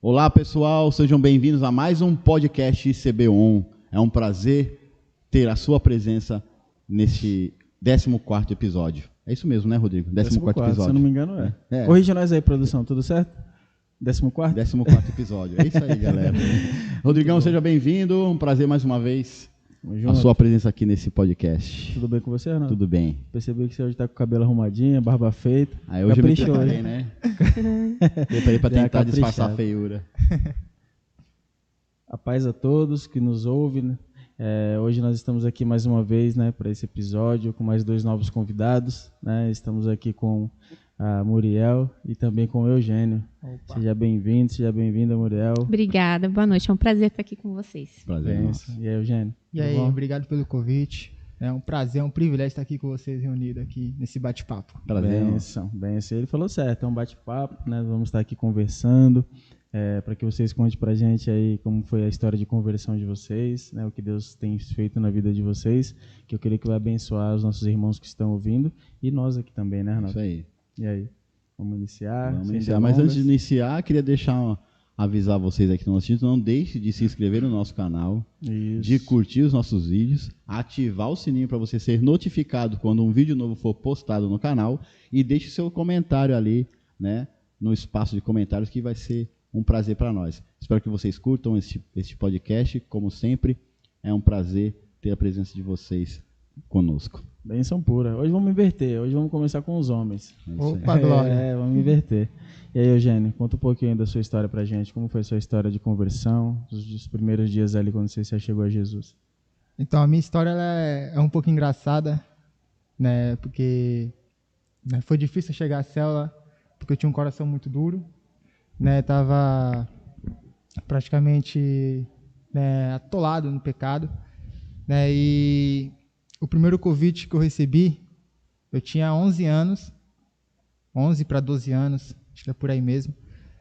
Olá, pessoal, sejam bem-vindos a mais um podcast ICB-ON. É um prazer ter a sua presença neste 14º episódio. É isso mesmo, né, Rodrigo? 14º episódio. Se eu não me engano, é. Corrija nós aí, produção, tudo certo? 14º? 14º episódio. É isso aí, galera. Rodrigão, seja bem-vindo. Um prazer mais uma vez a sua presença aqui nesse podcast. Tudo bem com você, Arnaldo? Tudo bem. Percebi que você hoje tá com o cabelo arrumadinho, barba feita. Aí hoje eu me preparei, né? Preparei para tentar disfarçar a feiura. A paz a todos que nos ouvem, né? Hoje nós estamos aqui mais uma vez, né, para esse episódio com mais 2 novos convidados, né? Estamos aqui com a Muriel e também com o Eugênio. Opa. Seja bem-vindo, seja bem-vinda, Muriel. Obrigada, boa noite, é um prazer estar aqui com vocês. Prazer nosso. E aí, Eugênio? E aí, obrigado pelo convite. É um prazer, é um privilégio estar aqui com vocês reunidos aqui nesse bate-papo. Benção. Ele falou certo, é um bate-papo, né? Vamos estar aqui conversando. Para que vocês contem pra gente aí como foi a história de conversão de vocês, né, o que Deus tem feito na vida de vocês, que eu creio que vai abençoar os nossos irmãos que estão ouvindo e nós aqui também, né, Arnaldo? Isso aí. E aí, vamos iniciar? Mas antes de iniciar, queria avisar vocês aqui que estão assistindo, não deixe de se inscrever no nosso canal, de curtir os nossos vídeos, ativar o sininho para você ser notificado quando um vídeo novo for postado no canal e deixe seu comentário ali, né, no espaço de comentários, que vai ser um prazer para nós. Espero que vocês curtam este podcast. Como sempre, é um prazer ter a presença de vocês conosco. Benção pura. Hoje vamos inverter. Hoje vamos começar com os homens. Opa, glória. Vamos inverter. E aí, Eugênio, conta um pouquinho da sua história pra gente. Como foi a sua história de conversão, os primeiros dias ali quando você se achegou a Jesus? Então, a minha história ela é um pouco engraçada, né? Porque foi difícil chegar à célula, porque eu tinha um coração muito duro. Né, tava praticamente, né, atolado no pecado, né, e o primeiro convite que eu recebi, eu tinha 11 anos, 11 para 12 anos, acho que é por aí mesmo,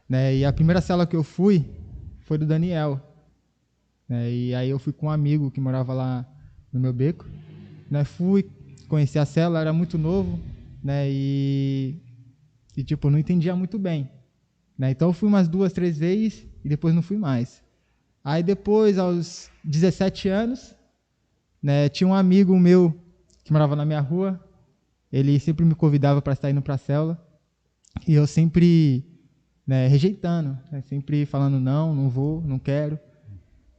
né, e a primeira célula que eu fui foi do Daniel, né, e aí eu fui com um amigo que morava lá no meu beco, né, fui conhecer a célula, era muito novo, né, e tipo, eu não entendia muito bem. Então eu fui umas 2, 3 vezes e depois não fui mais. Aí depois, aos 17 anos, né, tinha um amigo meu que morava na minha rua, ele sempre me convidava para estar indo para a célula, e eu sempre, né, rejeitando, né, sempre falando não vou, não quero.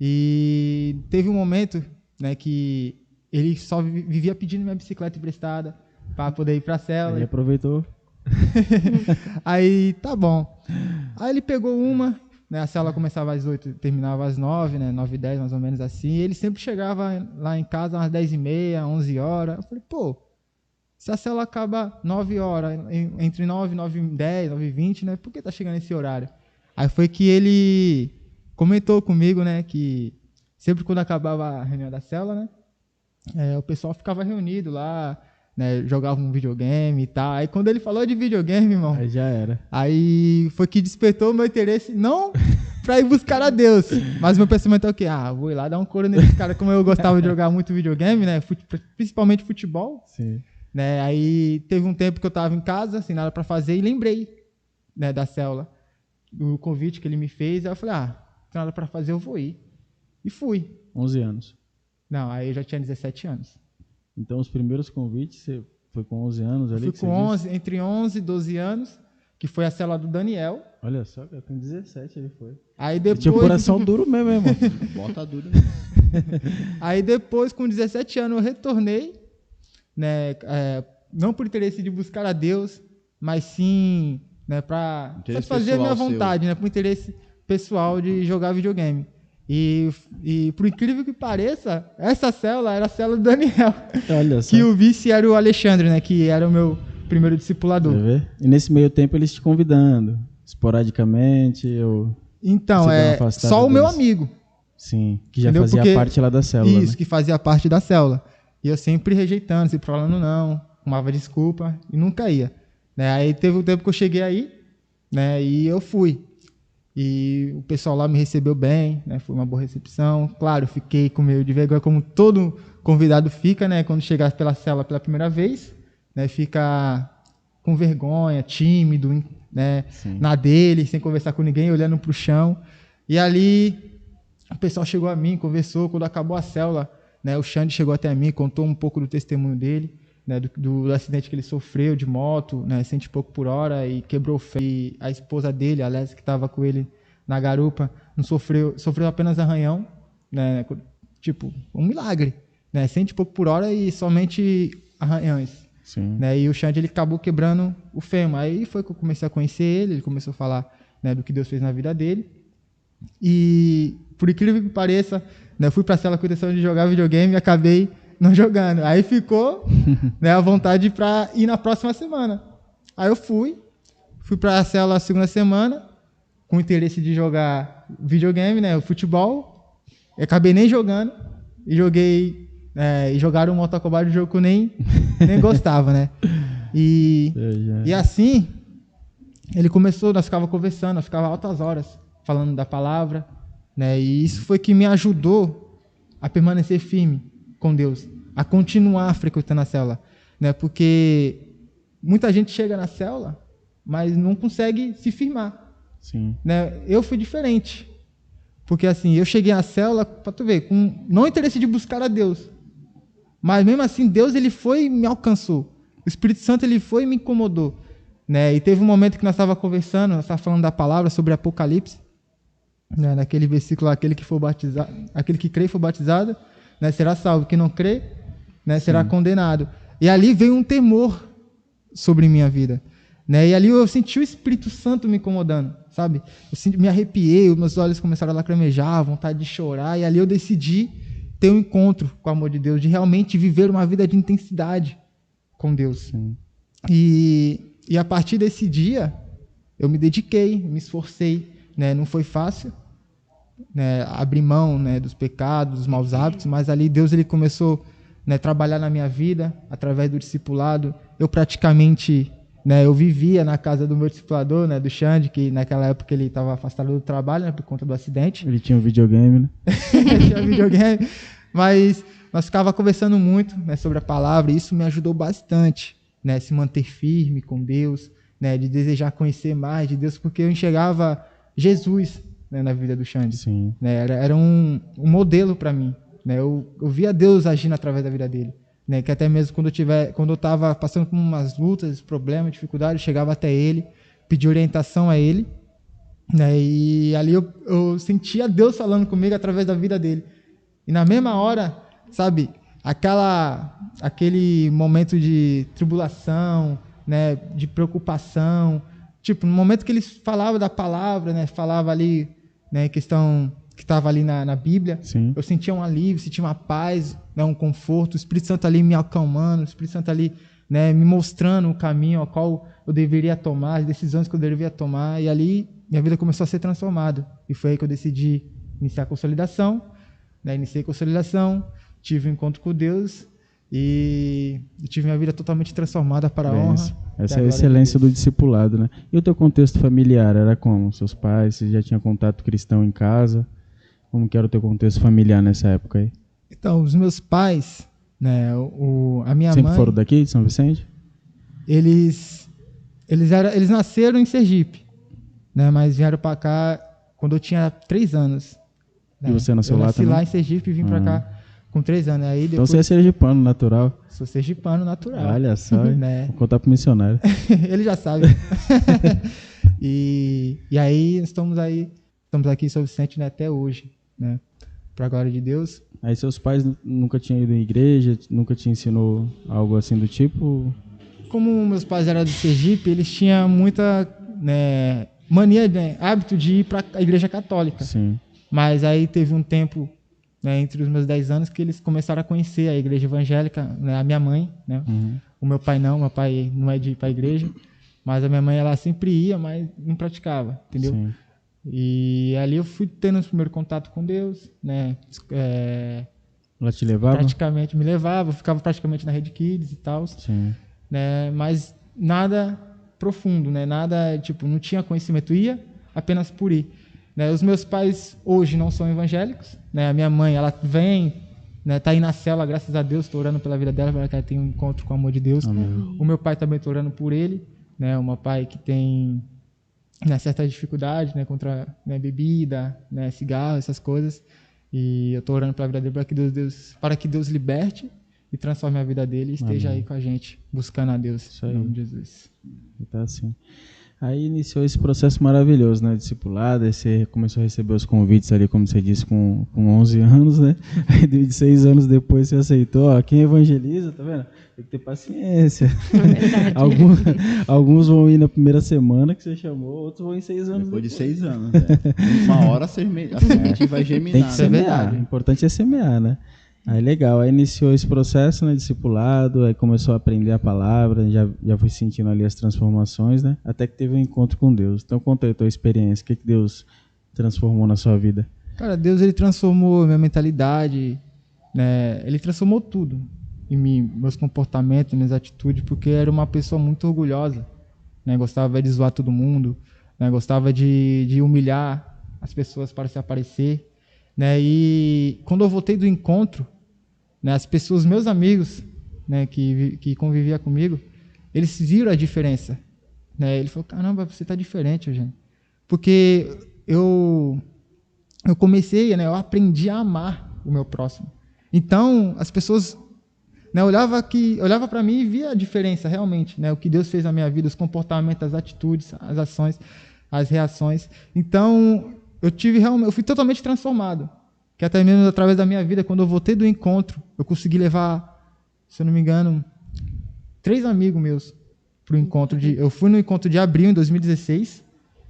E teve um momento, né, que ele só vivia pedindo minha bicicleta emprestada para poder ir para a célula. Ele aproveitou. Aí, tá bom. Aí ele pegou uma, né, a célula começava às 8, terminava às 9, né, 9h10, mais ou menos assim. E ele sempre chegava lá em casa às 10h30, 11 horas. Eu falei, pô, se a célula acaba 9 horas, entre 9, 9h10, 9h20, né, por que tá chegando esse horário? Aí foi que ele comentou comigo, né, que sempre quando acabava a reunião da célula, né, o pessoal ficava reunido lá, né, jogava um videogame e tal. Aí quando ele falou de videogame, irmão, aí já era. Aí foi que despertou o meu interesse, não pra ir buscar a Deus, mas meu pensamento é o quê? Vou ir lá dar um couro nesse cara, como eu gostava de jogar muito videogame, né, principalmente futebol. Sim. Né, aí teve um tempo que eu tava em casa, sem nada pra fazer, e lembrei, né, da célula, do convite que ele me fez. Aí eu falei, sem nada pra fazer, eu vou ir. E fui. 11 anos. Não, aí eu já tinha 17 anos. Então, os primeiros convites, você foi com 11 anos ali? Eu fui com entre 11 e 12 anos, que foi a célula do Daniel. Olha só, com 17 ele foi. Aí depois... Ele tinha o coração duro mesmo, irmão. Bota duro mesmo. Aí depois, com 17 anos, eu retornei, né, não por interesse de buscar a Deus, mas sim, né, para satisfazer a minha vontade, né, por interesse pessoal de jogar videogame. E por incrível que pareça, essa célula era a célula do Daniel. Olha só. Que o vice era o Alexandre, né? Que era o meu primeiro discipulador. Você vê? E nesse meio tempo eles te convidando, esporadicamente, Então, só o meu amigo. Sim, que já fazia parte lá da célula. Isso, né? Que fazia parte da célula. E eu sempre rejeitando, sempre falando não, arrumava desculpa e nunca ia. Né? Aí teve um tempo que eu cheguei aí, né? E eu fui. E o pessoal lá me recebeu bem, né? Foi uma boa recepção. Claro, fiquei com meio de vergonha, como todo convidado fica, né? Quando chegar pela célula pela primeira vez, né? Fica com vergonha, tímido, né? Na dele, sem conversar com ninguém, olhando para o chão. E ali o pessoal chegou a mim, conversou. Quando acabou a célula, né, o Xande chegou até mim, contou um pouco do testemunho dele, né, do acidente que ele sofreu de moto, né, 100 e pouco por hora, e quebrou o ferro. E a esposa dele, a Lésia, que estava com ele na garupa, não sofreu apenas arranhão, né, tipo, um milagre, né, 100 e pouco por hora e somente arranhões. Né, e o Xande, ele acabou quebrando o fêmur. Aí foi que eu comecei a conhecer ele começou a falar, né, do que Deus fez na vida dele. E, por incrível que pareça, né, eu fui para a cela com a intenção de jogar videogame e acabei não jogando. Aí ficou, né, a vontade para ir na próxima semana. Aí eu fui para a cela a segunda semana, com o interesse de jogar videogame, né, o futebol. Eu acabei nem jogando e jogaram um Mortal Kombat, um jogo que eu nem gostava, né? E assim, ele começou, nós ficava conversando, nós ficava altas horas falando da palavra, né? E isso foi que me ajudou a permanecer firme com Deus, a continuar frequentando a célula, né? Porque muita gente chega na célula, mas não consegue se firmar. Né? Eu fui diferente, porque assim, eu cheguei na célula, para tu ver, com não interesse de buscar a Deus, mas mesmo assim, Deus, ele foi e me alcançou. O Espírito Santo, ele foi e me incomodou, né? E teve um momento que nós estávamos conversando, nós estávamos falando da palavra sobre Apocalipse, né? Naquele versículo, aquele que for batizado, aquele que crê e for batizado, né, será salvo, quem não crê, né, será condenado. E ali veio um temor sobre minha vida, né? E ali eu senti o Espírito Santo me incomodando, sabe? Me arrepiei, os meus olhos começaram a lacrimejar, vontade de chorar, e ali eu decidi ter um encontro com o amor de Deus, de realmente viver uma vida de intensidade com Deus. E a partir desse dia, eu me dediquei, me esforcei, né? Não foi fácil, né, abrir mão, né, dos pecados, dos maus hábitos, mas ali Deus, ele começou, né, a trabalhar na minha vida, através do discipulado. Eu praticamente, né, eu vivia na casa do meu discipulador, né, do Xande, que naquela época ele estava afastado do trabalho, né, por conta do acidente. Ele tinha um videogame, né? Ele tinha um videogame, mas nós ficávamos conversando muito, né, sobre a palavra, e isso me ajudou bastante, né, se manter firme com Deus, né, de desejar conhecer mais de Deus, porque eu enxergava Jesus, né, na vida do Xande. Né, era um modelo para mim, né, eu via Deus agindo através da vida dele, né, que até mesmo quando eu estava passando por umas lutas, problemas, dificuldades, eu chegava até ele, pedi orientação a ele, né, e ali eu sentia Deus falando comigo através da vida dele. E na mesma hora, sabe, aquele momento de tribulação, né, de preocupação, tipo, no momento que ele falava da palavra, né, falava ali, né, questão que estava ali na Bíblia, eu sentia um alívio, sentia uma paz, né, um conforto, o Espírito Santo ali me acalmando, o Espírito Santo ali, né, me mostrando o caminho ao qual eu deveria tomar, as decisões que eu deveria tomar, e ali minha vida começou a ser transformada. E foi aí que eu decidi iniciar a consolidação, né, iniciei a consolidação, tive um encontro com Deus e tive minha vida totalmente transformada para a honra. Essa é a excelência do discipulado, né? E o teu contexto familiar era como? Seus pais, você já tinha contato cristão em casa? Como que era o teu contexto familiar nessa época aí? Então, os meus pais, né, a minha Sempre mãe... foram daqui, de São Vicente? Eles nasceram em Sergipe, né, mas vieram para cá quando eu tinha 3 anos. Né? E você nasceu lá também? Eu nasci lá em Sergipe e vim para cá com 3 anos. Aí depois... Então você é sergipano natural. Sou sergipano natural. Olha só, né? Vou contar pro missionário. Ele já sabe. e aí estamos aqui em São Vicente, né, até hoje, né, para a glória de Deus. Aí seus pais nunca tinham ido em igreja, nunca te ensinou algo assim do tipo? Como meus pais eram do Sergipe, eles tinham muita, né, mania, né, hábito de ir para a igreja católica. Sim. Mas aí teve um tempo, né, entre os meus 10 anos que eles começaram a conhecer a igreja evangélica, né, a minha mãe, né? O meu pai não é de ir para a igreja, mas a minha mãe, ela sempre ia, mas não praticava, entendeu? Sim. E ali eu fui tendo o primeiro contato com Deus, né? Ela te levava? Praticamente me levava, eu ficava praticamente na Rede Kids e tal, né? Mas nada profundo, né? Nada, tipo, não tinha conhecimento, ia apenas por ir. Né? Os meus pais hoje não são evangélicos, né? A minha mãe, ela vem, né, tá aí na cela, graças a Deus, estou orando pela vida dela, para que ela tenha um encontro com o amor de Deus. Amém. O meu pai também estou orando por ele, né, o meu pai que tem, né, certa dificuldade, né, contra, né, bebida, né, cigarro, essas coisas, e eu estou orando pela vida dele para que Deus liberte e transforme a vida dele e esteja aí com a gente, buscando a Deus, em nome de Jesus. Tá assim. Aí iniciou esse processo maravilhoso, né, discipulado, aí você começou a receber os convites ali, como você disse, com 11 anos, né, aí de 6 anos depois você aceitou, ó, quem evangeliza, tá vendo? Tem que ter paciência. Alguns vão ir na primeira semana que você chamou, outros vão em 6 anos depois. De 6 anos, né? Uma hora a semente vai germinar. Tem que semear, o importante é semear, né? Aí legal, aí iniciou esse processo, né, discipulado, aí começou a aprender a palavra, já foi sentindo ali as transformações, né, até que teve um encontro com Deus. Então conta aí a tua experiência, o que Deus transformou na sua vida? Cara, Deus, ele transformou minha mentalidade, né, ele transformou tudo em mim, meus comportamentos, minhas atitudes, porque eu era uma pessoa muito orgulhosa, né, gostava de zoar todo mundo, né, gostava de humilhar as pessoas para se aparecer, né, e quando eu voltei do encontro, né, as pessoas, meus amigos, né, que conviviam comigo, eles viram a diferença, né, ele falou, caramba, você está diferente, Eugênio, porque eu comecei, né, eu aprendi a amar o meu próximo, então as pessoas, né, olhava para mim e via a diferença realmente, né, o que Deus fez na minha vida, os comportamentos, as atitudes, as ações, as reações, então eu fui totalmente transformado, que até mesmo através da minha vida, quando eu voltei do encontro, eu consegui levar, se eu não me engano, 3 amigos meus para o encontro eu fui no encontro de abril em 2016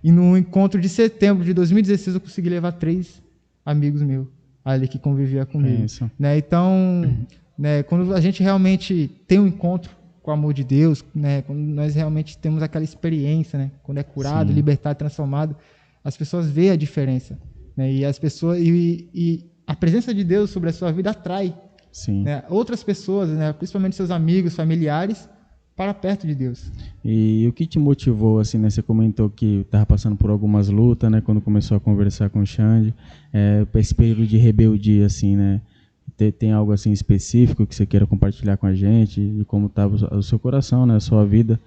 e no encontro de setembro de 2016 eu consegui levar 3 amigos meus ali que conviviam comigo, né? Então, né, quando a gente realmente tem um encontro com o amor de Deus, né, quando nós realmente temos aquela experiência, né, quando é curado, libertado, transformado, as pessoas veem a diferença, né? E as pessoas e a presença de Deus sobre a sua vida atrai, né, outras pessoas, né, principalmente seus amigos, familiares, para perto de Deus. E o que te motivou, assim, né? Você comentou que estava passando por algumas lutas, né? Quando começou a conversar com o Xande, esse período de rebeldia, assim, né? Tem algo assim específico que você queira compartilhar com a gente de como estava o seu coração, né? A sua vida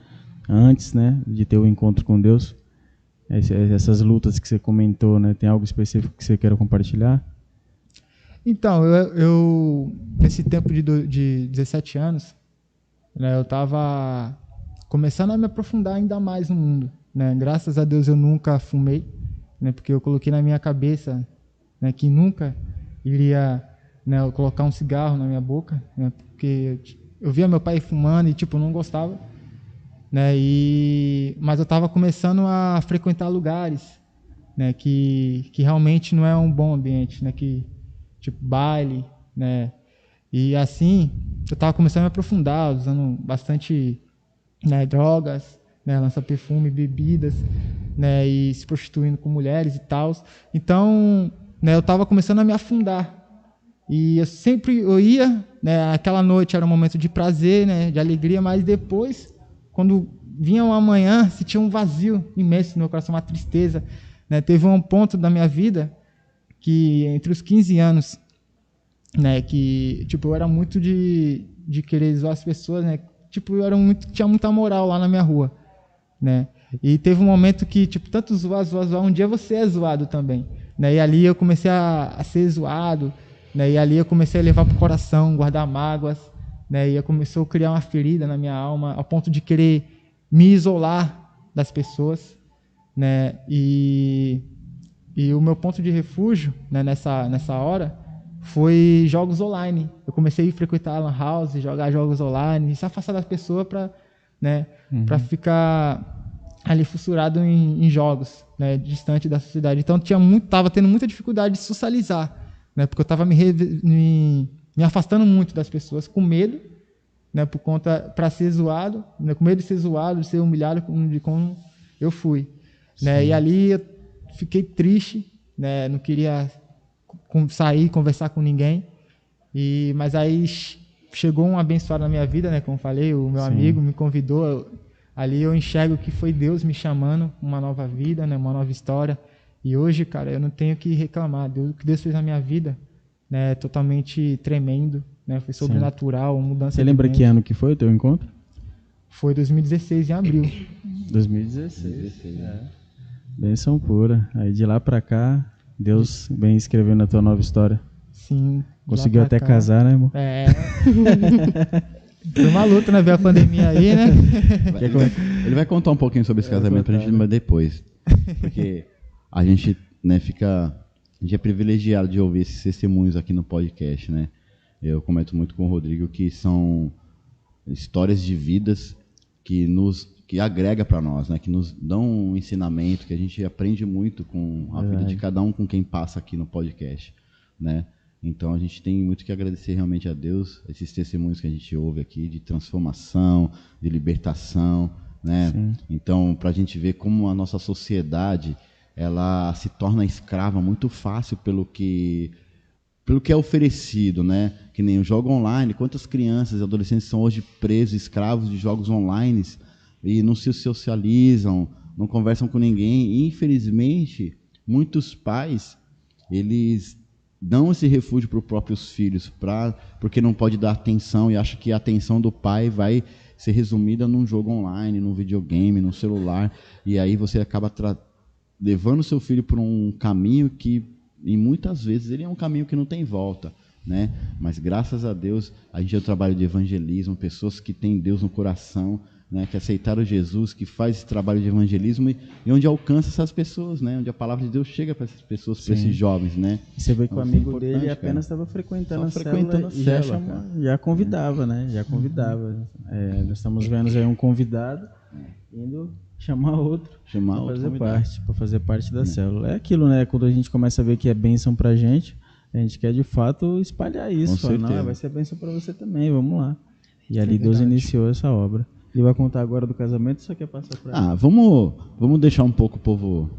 antes, né? De ter o encontro com Deus? Essas lutas que você comentou, né? Tem algo específico que você queira compartilhar? Então, eu nesse tempo de 17 anos, né, eu estava começando a me aprofundar ainda mais no mundo, né? Graças a Deus eu nunca fumei, né? Porque eu coloquei na minha cabeça, né, que nunca iria, né, eu colocar um cigarro na minha boca, né? Porque eu via meu pai fumando e tipo, eu não gostava, né? Mas eu estava começando a frequentar lugares, né, que realmente não é um bom ambiente, né, que tipo baile, né? E assim, eu estava começando a me aprofundar, usando bastante, né, drogas, né, lança-perfume, bebidas, né, e se prostituindo com mulheres e tal. Então, né, eu estava começando a me afundar. E eu ia, né, aquela noite era um momento de prazer, né, de alegria, mas depois, quando vinha uma manhã, se tinha um vazio imenso no meu coração, uma tristeza, né? Teve um ponto da minha vida que entre os 15 anos, né, que tipo eu era muito de querer zoar as pessoas, né? Tipo, tinha muita moral lá na minha rua, né? E teve um momento que tipo tanto zoar, um dia você é zoado também, né? E ali eu comecei a ser zoado, né? E ali eu comecei a levar pro coração, guardar mágoas, né? E começou a criar uma ferida na minha alma, ao ponto de querer me isolar das pessoas, né? E o meu ponto de refúgio, né, nessa hora foi jogos online. Eu comecei a frequentar a Lan House, jogar jogos online, se afastar das pessoas para, né, para ficar ali fissurado em jogos, né, distante da sociedade. Então estava tendo muita dificuldade de socializar, né, porque eu estava me afastando muito das pessoas, com medo, né, por conta para ser zoado, né, com medo de ser zoado, de ser humilhado de como eu fui, né? E ali eu fiquei triste, né, não queria sair, conversar com ninguém. Mas aí chegou um abençoado na minha vida, né, como eu falei, o meu amigo me convidou. Ali eu enxergo que foi Deus me chamando, uma nova vida, né, uma nova história. E hoje, cara, eu não tenho que reclamar. O que Deus fez na minha vida, né, totalmente tremendo, né? Foi sobrenatural, uma mudança. Você lembra que ano que foi o teu encontro? Foi 2016, em abril. 2016. Bênção pura. Aí de lá pra cá, Deus vem escrevendo a tua nova história. Sim. Conseguiu até casar, né, irmão? Foi uma luta, né? Ver a pandemia aí, né? Ele vai contar um pouquinho sobre esse casamento pra gente, mas depois. Porque a gente, né, a gente é privilegiado de ouvir esses testemunhos aqui no podcast, né? Eu comento muito com o Rodrigo que são histórias de vidas que agrega para nós, né? Que nos dão um ensinamento, que a gente aprende muito com a vida de cada um com quem passa aqui no podcast, né? Então a gente tem muito que agradecer realmente a Deus, esses testemunhos que a gente ouve aqui de transformação, de libertação, né? Sim. Então, para a gente ver como a nossa sociedade ela se torna escrava muito fácil pelo que é oferecido, né? Que nem o jogo online, quantas crianças e adolescentes são hoje presos, escravos de jogos online e não se socializam, não conversam com ninguém. E, infelizmente, muitos pais, eles dão esse refúgio para os próprios filhos, porque não pode dar atenção e acha que a atenção do pai vai ser resumida num jogo online, num videogame, num celular, e aí você acaba levando seu filho por um caminho que, e muitas vezes, ele é um caminho que não tem volta, né? Mas, graças a Deus, a gente tem o trabalho de evangelismo, pessoas que têm Deus no coração, né, que aceitaram Jesus, que faz esse trabalho de evangelismo e onde alcança essas pessoas, né, onde a palavra de Deus chega para essas pessoas, para esses jovens, né? Você vê que então, o amigo dele apenas estava frequentando a célula e já convidava, né? Já convidava. Nós estamos vendo aí um convidado indo chamar outro para fazer parte da célula. É aquilo, né? Quando a gente começa a ver que é bênção para a gente quer de fato espalhar isso. Fala, não, vai ser bênção para você também, vamos lá. E ali Deus iniciou essa obra. Ele vai contar agora do casamento, só quer passar para ele? Vamos deixar um pouco o povo,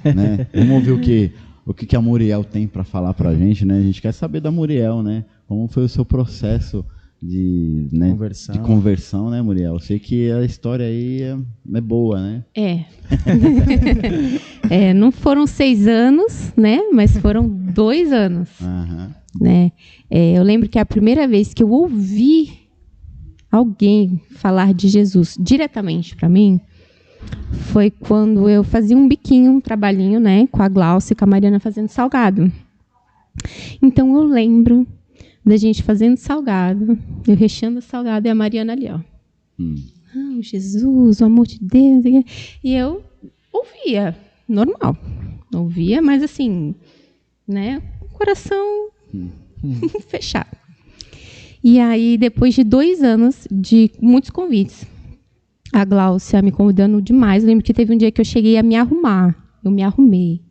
né? Vamos ouvir o que a Muriel tem para falar para a gente, né? A gente quer saber da Muriel, né? Como foi o seu processo de conversão, né, Muriel? Eu sei que a história aí é boa, né? Não foram 6 anos, né? Mas foram 2 anos. Né? Eu lembro que a primeira vez que eu ouvi alguém falar de Jesus diretamente para mim foi quando eu fazia um biquinho, um trabalhinho, né, com a Glaucia e com a Mariana fazendo salgado. Então eu lembro da gente fazendo salgado, eu recheando o salgado e a Mariana ali, ó. Jesus, o amor de Deus. E eu ouvia, normal. Ouvia, mas assim, né, coração fechado. E aí, depois de 2 anos de muitos convites, a Glaucia me convidando demais. Eu lembro que teve um dia que eu cheguei a me arrumar. Eu me arrumei.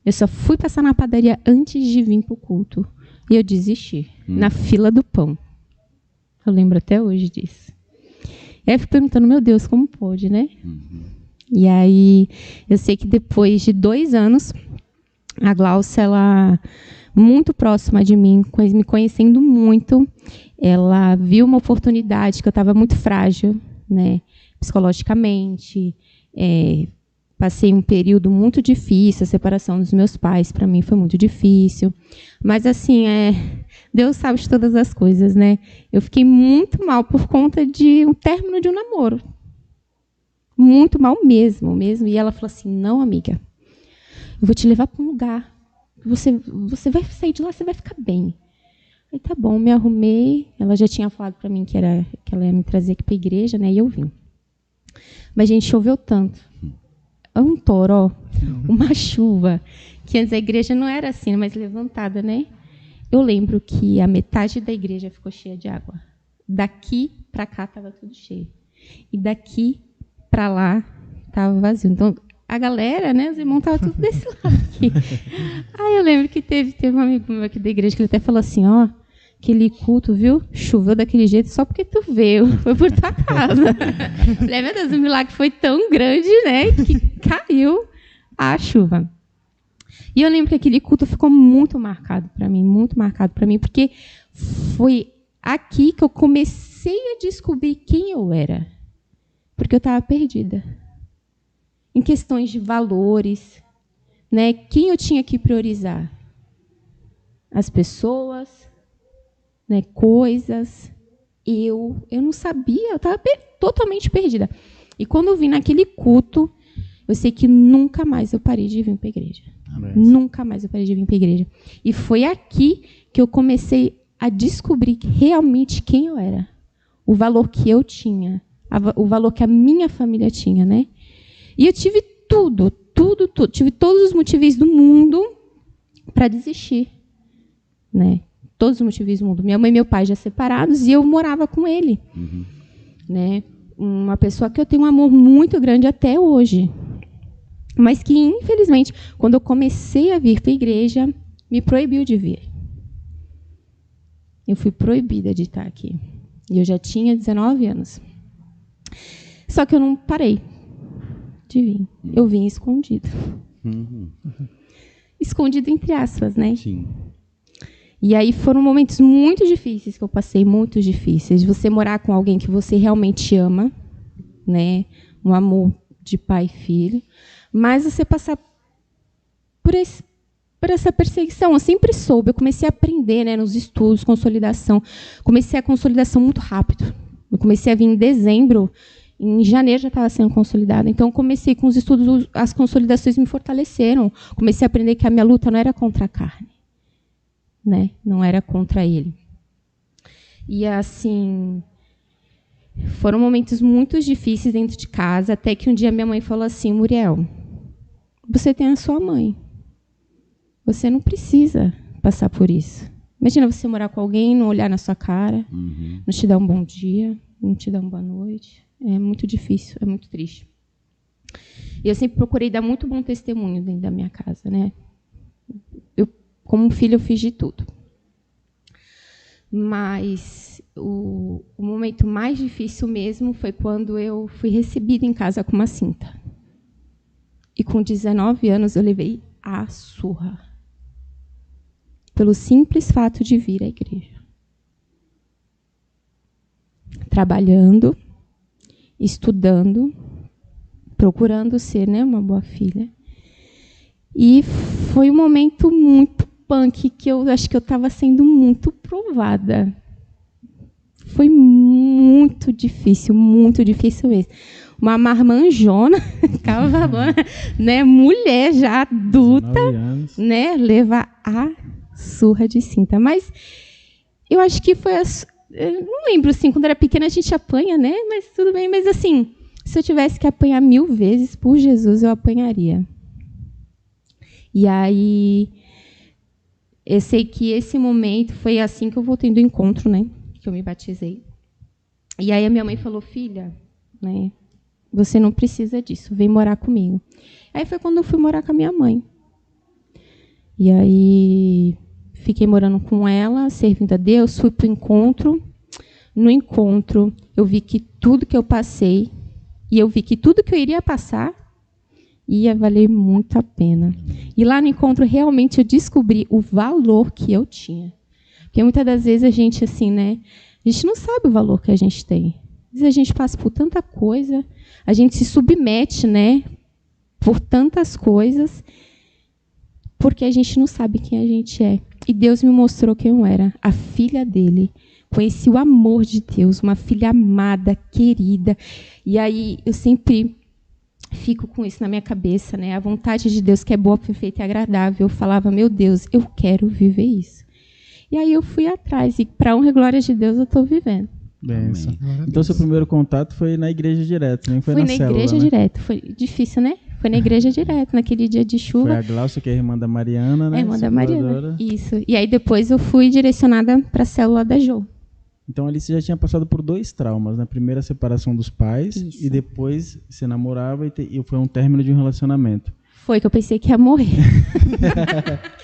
Eu só fui passar na padaria antes de vir para o culto. E eu desisti, na fila do pão. Eu lembro até hoje disso. E aí eu fico perguntando, meu Deus, como pode, né? E aí, eu sei que depois de 2 anos, a Glaucia, ela, muito próxima de mim, me conhecendo muito, ela viu uma oportunidade que eu estava muito frágil, né, psicologicamente, passei um período muito difícil, a separação dos meus pais, para mim, foi muito difícil. Mas, assim, Deus sabe de todas as coisas, né? Eu fiquei muito mal por conta de um término de um namoro. Muito mal mesmo. E ela falou assim, não, amiga, eu vou te levar para um lugar. Você vai sair de lá, você vai ficar bem. Aí, tá bom, me arrumei. Ela já tinha falado para mim que ela ia me trazer aqui para a igreja, né? E eu vim. Mas, gente, choveu tanto. Um toró, uma chuva, que antes a igreja não era assim, mas levantada, né? Eu lembro que a metade da igreja ficou cheia de água. Daqui para cá estava tudo cheio. E daqui para lá estava vazio. Então, a galera, né, os irmãos estavam tudo desse lado aqui. Aí eu lembro que teve um amigo meu aqui da igreja que ele até falou assim, ó, aquele culto, viu? Choveu daquele jeito só porque tu veio. Foi por tua casa. Falei, meu Deus, o milagre foi tão grande, né? Que caiu a chuva. E eu lembro que aquele culto ficou muito marcado para mim, porque foi aqui que eu comecei a descobrir quem eu era. Porque eu estava perdida. Em questões de valores, né? Quem eu tinha que priorizar. as pessoas, né, coisas. Eu não sabia, eu estava totalmente perdida. E quando eu vim naquele culto, eu sei que nunca mais eu parei de vir para a igreja. Amém. Nunca mais eu parei de vir para a igreja. E foi aqui que eu comecei a descobrir realmente quem eu era. O valor que eu tinha. O valor que a minha família tinha, né? E eu tive tudo. Tive todos os motivos do mundo para desistir, né? Todos os motivos do mundo. Minha mãe e meu pai já separados e eu morava com ele. Né? Uma pessoa que eu tenho um amor muito grande até hoje. Mas que, infelizmente, quando eu comecei a vir para a igreja, me proibiu de vir. Eu fui proibida de estar aqui. E eu já tinha 19 anos. Só que eu não parei de vir. Eu vim escondido. Escondido entre aspas, né? Sim. E aí foram momentos muito difíceis que eu passei, muito difíceis. Você morar com alguém que você realmente ama, né? Um amor de pai e filho. Mas você passar por essa perseguição. Eu sempre soube. Eu comecei a aprender, né, nos estudos, consolidação. Comecei a consolidação muito rápido. Eu comecei a vir em dezembro. Em janeiro já estava sendo consolidada. Então, comecei com os estudos, as consolidações me fortaleceram. Comecei a aprender que a minha luta não era contra a carne, né? Não era contra ele. E, assim, foram momentos muito difíceis dentro de casa, até que um dia minha mãe falou assim: Muriel, você tem a sua mãe. Você não precisa passar por isso. Imagina você morar com alguém, não olhar na sua cara, não te dar um bom dia, não te dar uma boa noite. É muito difícil, é muito triste. E eu sempre procurei dar muito bom testemunho dentro da minha casa, né? Eu, como filha, eu fiz de tudo. Mas o momento mais difícil mesmo foi quando eu fui recebida em casa com uma cinta. E com 19 anos eu levei a surra. Pelo simples fato de vir à igreja. Trabalhando, estudando, procurando ser, né, uma boa filha. E foi um momento muito punk, que eu acho que eu estava sendo muito provada. Foi muito difícil mesmo. Uma marmanjona, cavabana, né, mulher já adulta, né, leva a surra de cinta. Mas eu acho que foi eu não lembro, assim, quando era pequena a gente apanha, né? Mas tudo bem. Mas, assim, se eu tivesse que apanhar 1000 vezes por Jesus, eu apanharia. E aí, eu sei que esse momento foi assim que eu voltei do encontro, né? Que eu me batizei. E aí a minha mãe falou: filha, né? Você não precisa disso, vem morar comigo. Aí foi quando eu fui morar com a minha mãe. E aí fiquei morando com ela, servindo a Deus, fui para o encontro. No encontro, eu vi que tudo que eu passei, e eu vi que tudo que eu iria passar, ia valer muito a pena. E lá no encontro, realmente, eu descobri o valor que eu tinha. Porque muitas das vezes a gente, assim, né, a gente não sabe o valor que a gente tem. Às vezes a gente passa por tanta coisa, a gente se submete, né, por tantas coisas, porque a gente não sabe quem a gente é. E Deus me mostrou quem eu era, a filha dele. Conheci o amor de Deus, uma filha amada, querida. E aí eu sempre fico com isso na minha cabeça, né? A vontade de Deus que é boa, perfeita e agradável. Eu falava: meu Deus, eu quero viver isso. E aí eu fui atrás. E, para honra e glória de Deus, eu estou vivendo. Benção. Então, seu primeiro contato foi na igreja direto, nem foi na célula? Foi na igreja direto. Foi difícil, né? Foi na igreja direto, naquele dia de chuva. Foi a Glaucia, que é a irmã da Mariana, né? É, irmã da Mariana. Isso. E aí depois eu fui direcionada para a célula da Jo. Então ali você já tinha passado por 2 traumas, né? Primeiro a separação dos pais. Isso. E depois você namorava e foi um término de um relacionamento. Foi que eu pensei que ia morrer.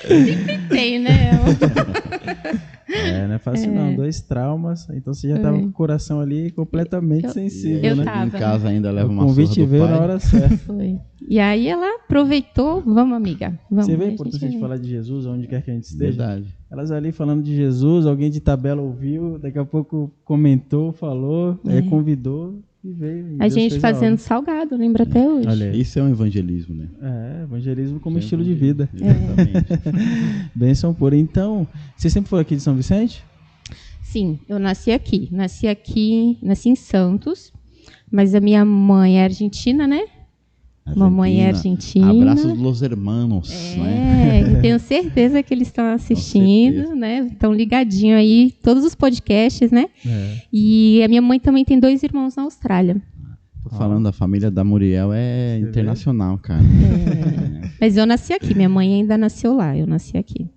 Sempre tem, né? Não é fácil não. 2 traumas. Então você já estava com o coração ali completamente sensível, né? Tava. Em casa ainda leva uma surra do pai. O convite veio na hora certa. Foi. E aí ela aproveitou. Vamos, amiga. Vamos. Você vê a importância de falar de Jesus onde quer que a gente esteja? Verdade. Elas ali falando de Jesus, alguém de tabela ouviu, daqui a pouco comentou, falou, convidou. E veio, a gente fazendo salgado, lembra até hoje. Olha, isso é um evangelismo, né? Evangelismo como estilo de vida. Exatamente. Bênção pura. Então, você sempre foi aqui de São Vicente? Sim, eu nasci aqui. Nasci em Santos, mas a minha mãe é argentina, né? Mamãe é argentina. Abraços dos hermanos. Né? Eu tenho certeza que eles estão assistindo, né? Estão ligadinhos aí, todos os podcasts, né? E a minha mãe também tem 2 irmãos na Austrália. Tô falando, a família da Muriel é internacional, cara. Mas eu nasci aqui, minha mãe ainda nasceu lá, eu nasci aqui.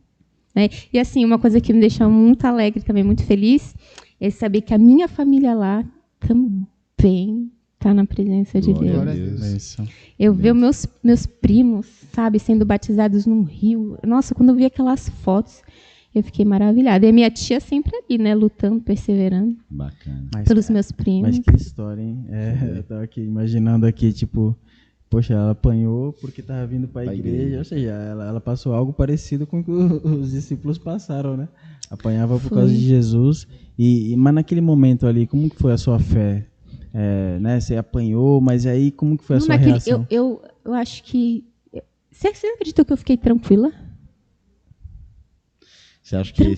Né? E assim, uma coisa que me deixa muito alegre, também muito feliz, é saber que a minha família lá também está na presença de Deus. Eu ver meus primos, sabe, sendo batizados num rio. Nossa, quando eu vi aquelas fotos, eu fiquei maravilhada. E a minha tia sempre ali, né, lutando, perseverando. Bacana. Pelos meus primos. Mas que história, hein? Eu tava aqui imaginando aqui, tipo, poxa, ela apanhou porque estava vindo para a igreja. Ou seja, ela passou algo parecido com o que os discípulos passaram, né? Apanhava por causa de Jesus. Mas naquele momento ali, como que foi a sua fé? Né? Você apanhou, mas aí como que foi a sua reação? Eu acho que... Você acredita que eu fiquei tranquila? Você acha que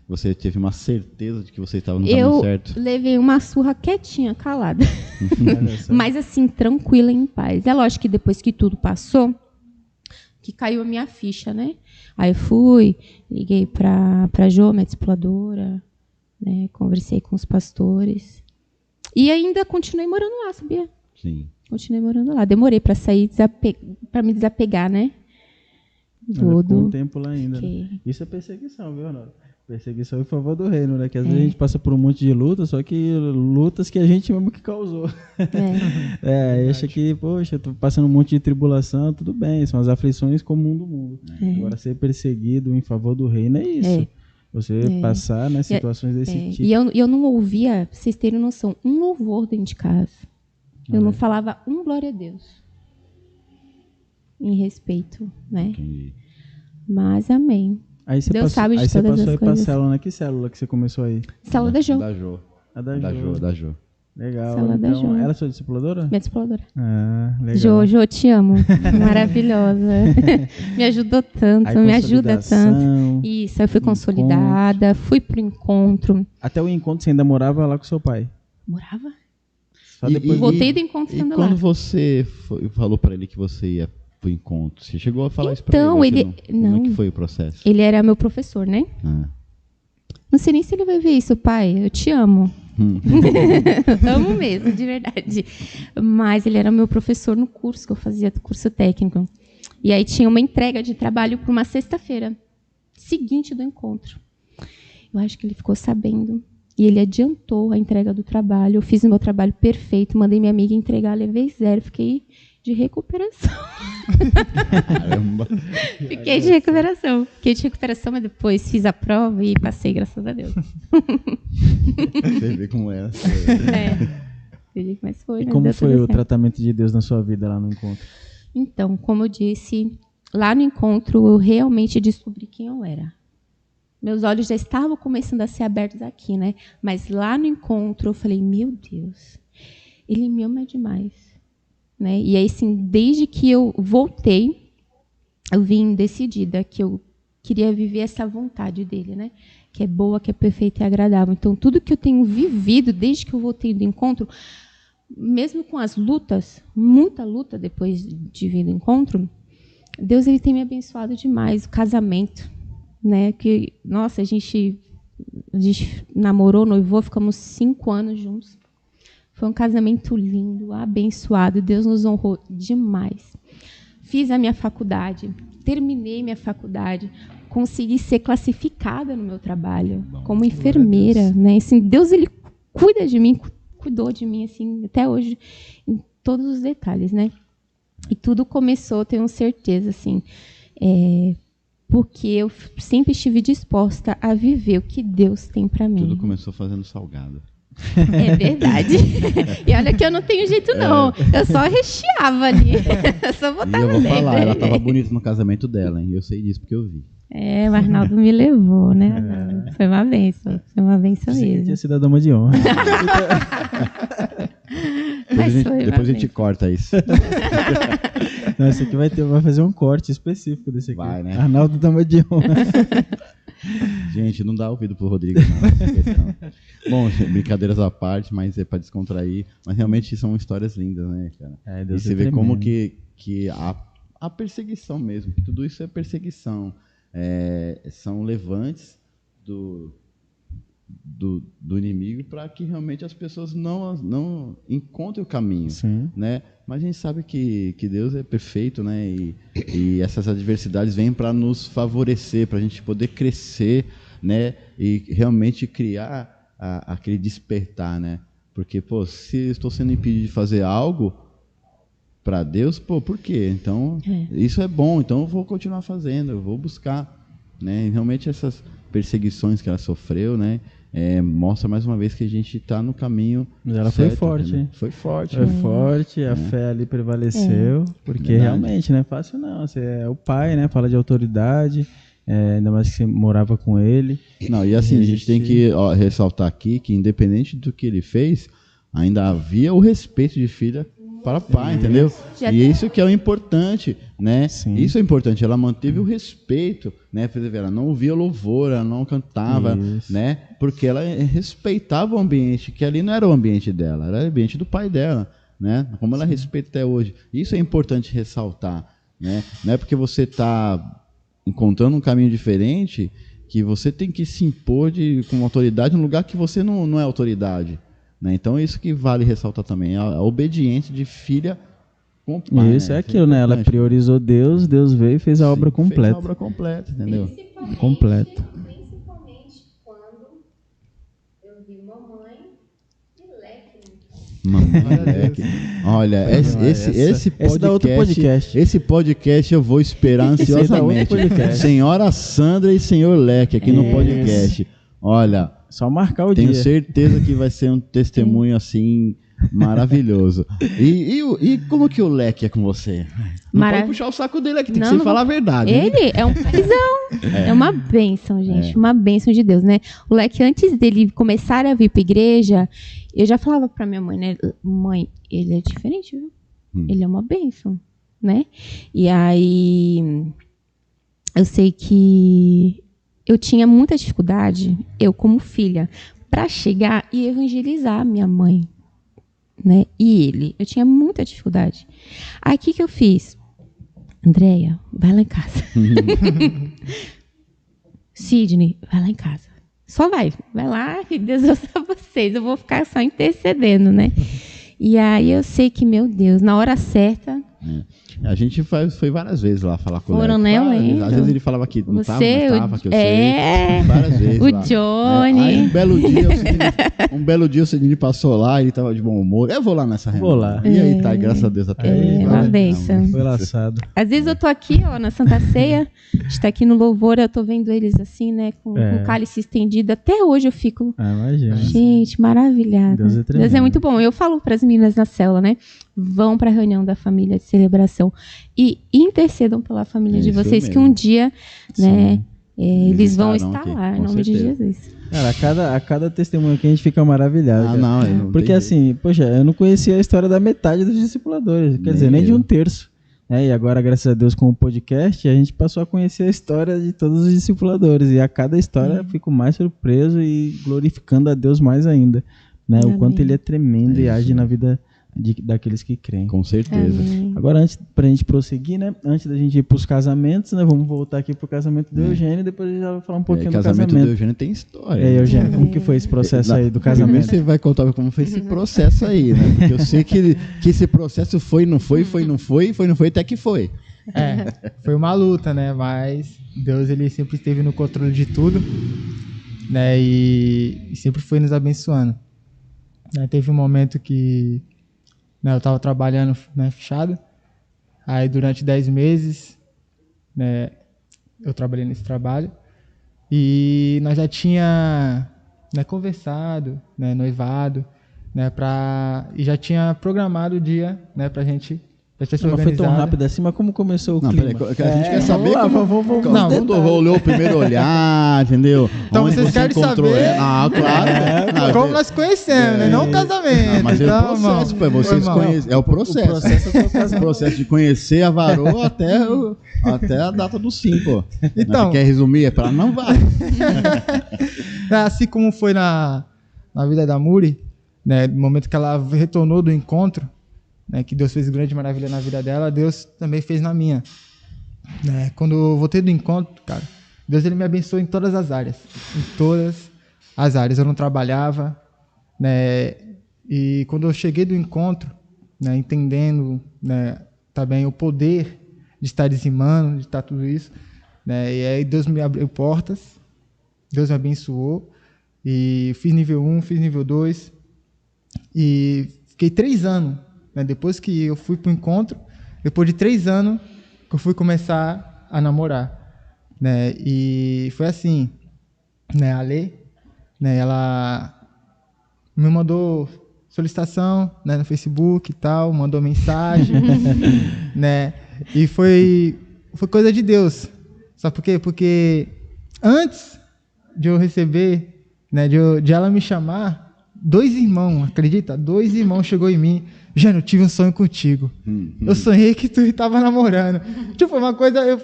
você teve uma certeza de que você estava no caminho certo? Eu levei uma surra quietinha, calada. Mas assim, tranquila e em paz. É lógico que depois que tudo passou, que caiu a minha ficha, né? Aí fui, liguei para Jô, minha discipuladora, né? Conversei com os pastores. E ainda continuei morando lá, sabia? Sim. Continuei morando lá. Demorei para sair, para me desapegar, né? Ficou um tempo lá ainda. Né? Isso é perseguição, viu, Ronaldo? Perseguição em favor do reino, né? Que às vezes a gente passa por um monte de lutas, só que lutas que a gente mesmo que causou. Acha que, poxa, eu tô passando um monte de tribulação, tudo bem, são as aflições comuns do mundo. Agora, ser perseguido em favor do reino é isso. Você passar, né, situações desse tipo. E eu não ouvia, pra vocês terem noção, um louvor dentro de casa. Eu não falava glória a Deus. Em respeito, né? Entendi. Mas amém. Aí você Deus sabe de aí todas você passou as aí pra coisas. célula, né? Que célula que você começou aí? Célula da Jô. Da Jô. Da Jô. Célula Legal. da Então, Jô. ela é sua discipuladora? Minha discipuladora. Legal. Jô, te amo. Maravilhosa. Me ajudou tanto, aí, me ajuda tanto. Isso, eu fui consolidada, fui pro encontro. Até o encontro você ainda morava lá com seu pai? Morava? Só depois voltei do encontro estando lá. E quando você falou para ele que você ia pro encontro, você chegou a falar isso pra ele? Como é que foi o processo? Ele era meu professor, né? Não sei nem se ele vai ver isso, pai. Eu te amo. Amo mesmo, de verdade. Mas ele era meu professor no curso que eu fazia, curso técnico. E aí tinha uma entrega de trabalho para uma sexta-feira, seguinte do encontro. Eu acho que ele ficou sabendo. E ele adiantou a entrega do trabalho. Eu fiz o meu trabalho perfeito, mandei minha amiga entregar, levei 0. Fiquei de recuperação. Caramba. Fiquei de recuperação, mas depois fiz a prova e passei, graças a Deus. Você vê como é. Mas foi, e como foi o tratamento de Deus na sua vida lá no encontro? Então, como eu disse, lá no encontro eu realmente descobri quem eu era. Meus olhos já estavam começando a ser abertos aqui, né? Mas lá no encontro eu falei, meu Deus, ele me ama demais. Né? E aí, assim, desde que eu voltei, eu vim decidida que eu queria viver essa vontade dele, né? Que é boa, que é perfeita e agradável. Então, tudo que eu tenho vivido desde que eu voltei do encontro, mesmo com as lutas, muita luta depois de vir do encontro, Deus ele tem me abençoado demais. O casamento, né? Que, nossa, a gente namorou, noivou, ficamos 5 anos juntos. Foi um casamento lindo, abençoado. Deus nos honrou demais. Fiz a minha faculdade, terminei minha faculdade, consegui ser classificada no meu trabalho como enfermeira, né? Assim, Deus ele cuida de mim, cuidou de mim assim até hoje em todos os detalhes, né? E tudo começou, tenho certeza, assim, porque eu sempre estive disposta a viver o que Deus tem para mim. Tudo começou fazendo salgado. É verdade. E olha que eu não tenho jeito, não. Eu só recheava ali. Eu só botava eu vou dentro. falar, ela estava bonita no casamento dela, hein? Eu sei disso porque eu vi. O Arnaldo me levou, né? Foi uma bênção. Foi uma bênção mesmo. Tinha sido a dama de honra. Depois a gente corta isso. Não, esse aqui vai fazer um corte específico desse aqui. Vai, né? Arnaldo Damadion. Gente, não dá ouvido pro Rodrigo, não. Bom, brincadeiras à parte, mas é pra descontrair. Mas realmente são histórias lindas, né, cara? E você vê como que a perseguição mesmo, tudo isso é perseguição. São levantes do inimigo para que realmente as pessoas não encontrem o caminho. Sim. Né? Mas a gente sabe que Deus é perfeito, né? E essas adversidades vêm para nos favorecer, para a gente poder crescer, né? E realmente criar aquele despertar, né? Porque, se estou sendo impedido de fazer algo para Deus, por quê? Então, isso é bom, então eu vou continuar fazendo, eu vou buscar, né? E realmente essas perseguições que ela sofreu, né? Mostra mais uma vez que a gente está no caminho. Mas ela certo, foi forte, né? hein? Foi forte. Foi forte, a fé ali prevaleceu, porque realmente não é fácil não. Você é o pai, né? Fala de autoridade, ainda mais que você morava com ele. Não, e assim, a gente tem que ressaltar aqui que independente do que ele fez, ainda havia o respeito de filha para pai, entendeu? E isso que é o importante, né? Sim. Isso é importante, ela manteve o respeito, né? Ela não ouvia louvor, ela não cantava, né? Porque ela respeitava o ambiente, que ali não era o ambiente dela, era o ambiente do pai dela, né? Como ela respeita até hoje. Isso é importante ressaltar, né? Não é porque você está encontrando um caminho diferente que você tem que se impor com autoridade num lugar que você não é autoridade. Né? Então, isso que vale ressaltar também, a obediência de filha com o pai. Isso é aquilo, né? Ela priorizou Deus veio e fez a obra completa. Fez a obra completa, entendeu? Completa. Principalmente quando eu vi mamãe e leque. Mamãe e leque. Olha, esse dá outro podcast. Esse podcast eu vou esperar ansiosamente. Senhora Sandra e senhor Leque aqui no podcast. Olha, só marcar o tenho dia. Tenho certeza que vai ser um testemunho assim maravilhoso. E como que o Leque é com você? Não pode puxar o saco dele aqui, tem que falar a verdade. Ele é um paizão. É uma bênção, gente. Uma bênção de Deus, né? O Leque, antes dele começar a vir pra igreja, eu já falava pra minha mãe, né? Mãe, ele é diferente, viu? Ele é uma bênção, né? E aí, eu sei que eu tinha muita dificuldade, eu como filha, para chegar e evangelizar minha mãe, né? E ele. Eu tinha muita dificuldade. Aí o que eu fiz? Andréia, vai lá em casa. Sidney, vai lá em casa. Só vai lá e Deus ouça vocês. Eu vou ficar só intercedendo, né? E aí eu sei que, meu Deus, na hora certa... A gente foi várias vezes lá falar com ele. Né? Às vezes ele falava que não estava, mas estava, que eu sei. Várias vezes o lá. Johnny. Aí um belo dia o Sidney passou lá, ele estava de bom humor. Eu vou lá nessa reunião. Vou lá. E aí tá, graças a Deus até hoje. Uma bênção. Foi laçado. Às vezes eu tô aqui, na Santa Ceia, a gente tá aqui no louvor, eu tô vendo eles assim, né, com o cálice estendido. Até hoje eu fico, imagina. Gente, maravilhada. Deus é muito bom. Eu falo pras meninas na célula, né, vão pra reunião da família de celebração e intercedam pela família de vocês, mesmo. Que um dia, né, eles vão estar aqui, lá, em nome de Jesus. Cara, a cada testemunho que a gente fica maravilhado. Não porque assim, poxa, eu não conhecia a história da metade dos discipuladores, quer dizer, nem de um terço. E agora, graças a Deus, com o podcast, a gente passou a conhecer a história de todos os discipuladores. E a cada história eu fico mais surpreso e glorificando a Deus mais ainda. Né? O quanto ele é tremendo e age na vida daqueles que creem. Com certeza. Agora, pra gente prosseguir, né? Antes da gente ir pros casamentos, né? Vamos voltar aqui pro casamento do Eugênio e depois a gente já vai falar um pouquinho do casamento. O casamento do Eugênio tem história. Eugênio, como que foi esse processo aí do casamento? Você vai contar como foi esse processo aí, né? Porque eu sei que esse processo foi, não foi, até que foi. Foi uma luta, né? Mas Deus, ele sempre esteve no controle de tudo, né? E sempre foi nos abençoando. Teve um momento que eu estava trabalhando, né, fechado. Aí, durante 10 meses, né, eu trabalhei nesse trabalho. E nós já tinha, né, conversado, né, noivado, né, e já tinha programado o dia, né, para a gente Pra ser Mas foi tão rápido assim, mas como começou o clima? Peraí, a gente quer saber vamos quando rolou o primeiro olhar, entendeu? Então onde vocês você querem encontrou saber claro. como nós conhecemos, né? Não o casamento. Mas é o processo, irmão. vocês conhecem. É o processo. O processo de conhecer a varoa até a data do sim, pô. Então, quer resumir? É pra não vai. Assim como foi na vida da Muri, né, no momento que ela retornou do encontro, né, que Deus fez grande maravilha na vida dela, Deus também fez na minha. Né, quando eu voltei do encontro, cara, Deus ele me abençoou em todas as áreas. Em todas as áreas. Eu não trabalhava, né, e quando eu cheguei do encontro, né, entendendo, né, também o poder de estar dizimando, de estar tudo isso, né, e aí Deus me abriu portas, Deus me abençoou, e fiz nível 1, fiz nível 2, e fiquei 3 anos, né, depois que eu fui para o encontro, depois de 3 anos que eu fui começar a namorar, né, e foi assim, né, a Lê, né, ela me mandou solicitação, né, no Facebook e tal, mandou mensagem, né, e foi coisa de Deus. Sabe por quê? Porque antes de eu receber, né, de ela me chamar, 2 irmãos, acredita? 2 irmãos chegou em mim. Jânio, eu tive um sonho contigo. Eu sonhei que tu estava namorando. Tipo, uma coisa, eu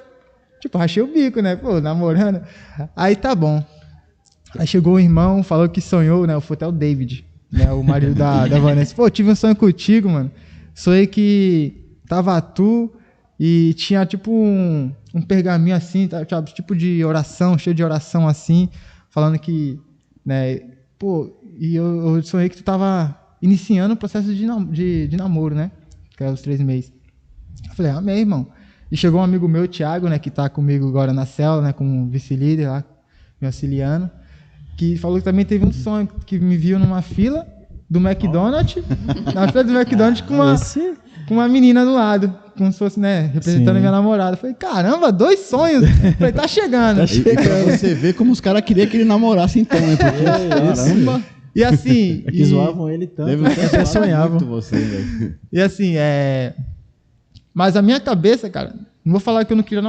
rachei o bico, né? Pô, namorando. Aí tá bom. Aí chegou um irmão, falou que sonhou, né? Foi até o David, né? O marido da Vanessa. Pô, tive um sonho contigo, mano. Sonhei que tava tu e tinha tipo um pergaminho assim, tipo de oração, cheio de oração assim, falando que, né? Pô, e eu sonhei que tu tava iniciando o processo de namoro, né? Que é os 3 meses. Eu falei, amém, irmão. E chegou um amigo meu, o Thiago, né? Que tá comigo agora na célula, né? Como vice-líder lá, me auxiliando. Que falou que também teve um sonho, que me viu numa fila do McDonald's, na fila do McDonald's com uma menina do lado, como se fosse, né, representando a minha namorada. Eu falei, caramba, 2 sonhos. Eu falei, tá chegando. E pra você ver como os caras queriam que ele namorasse então, né? Porque, caramba. E assim... Que zoavam ele tanto, até sonhavam. Você, e assim, mas a minha cabeça, cara, não vou falar que eu não queria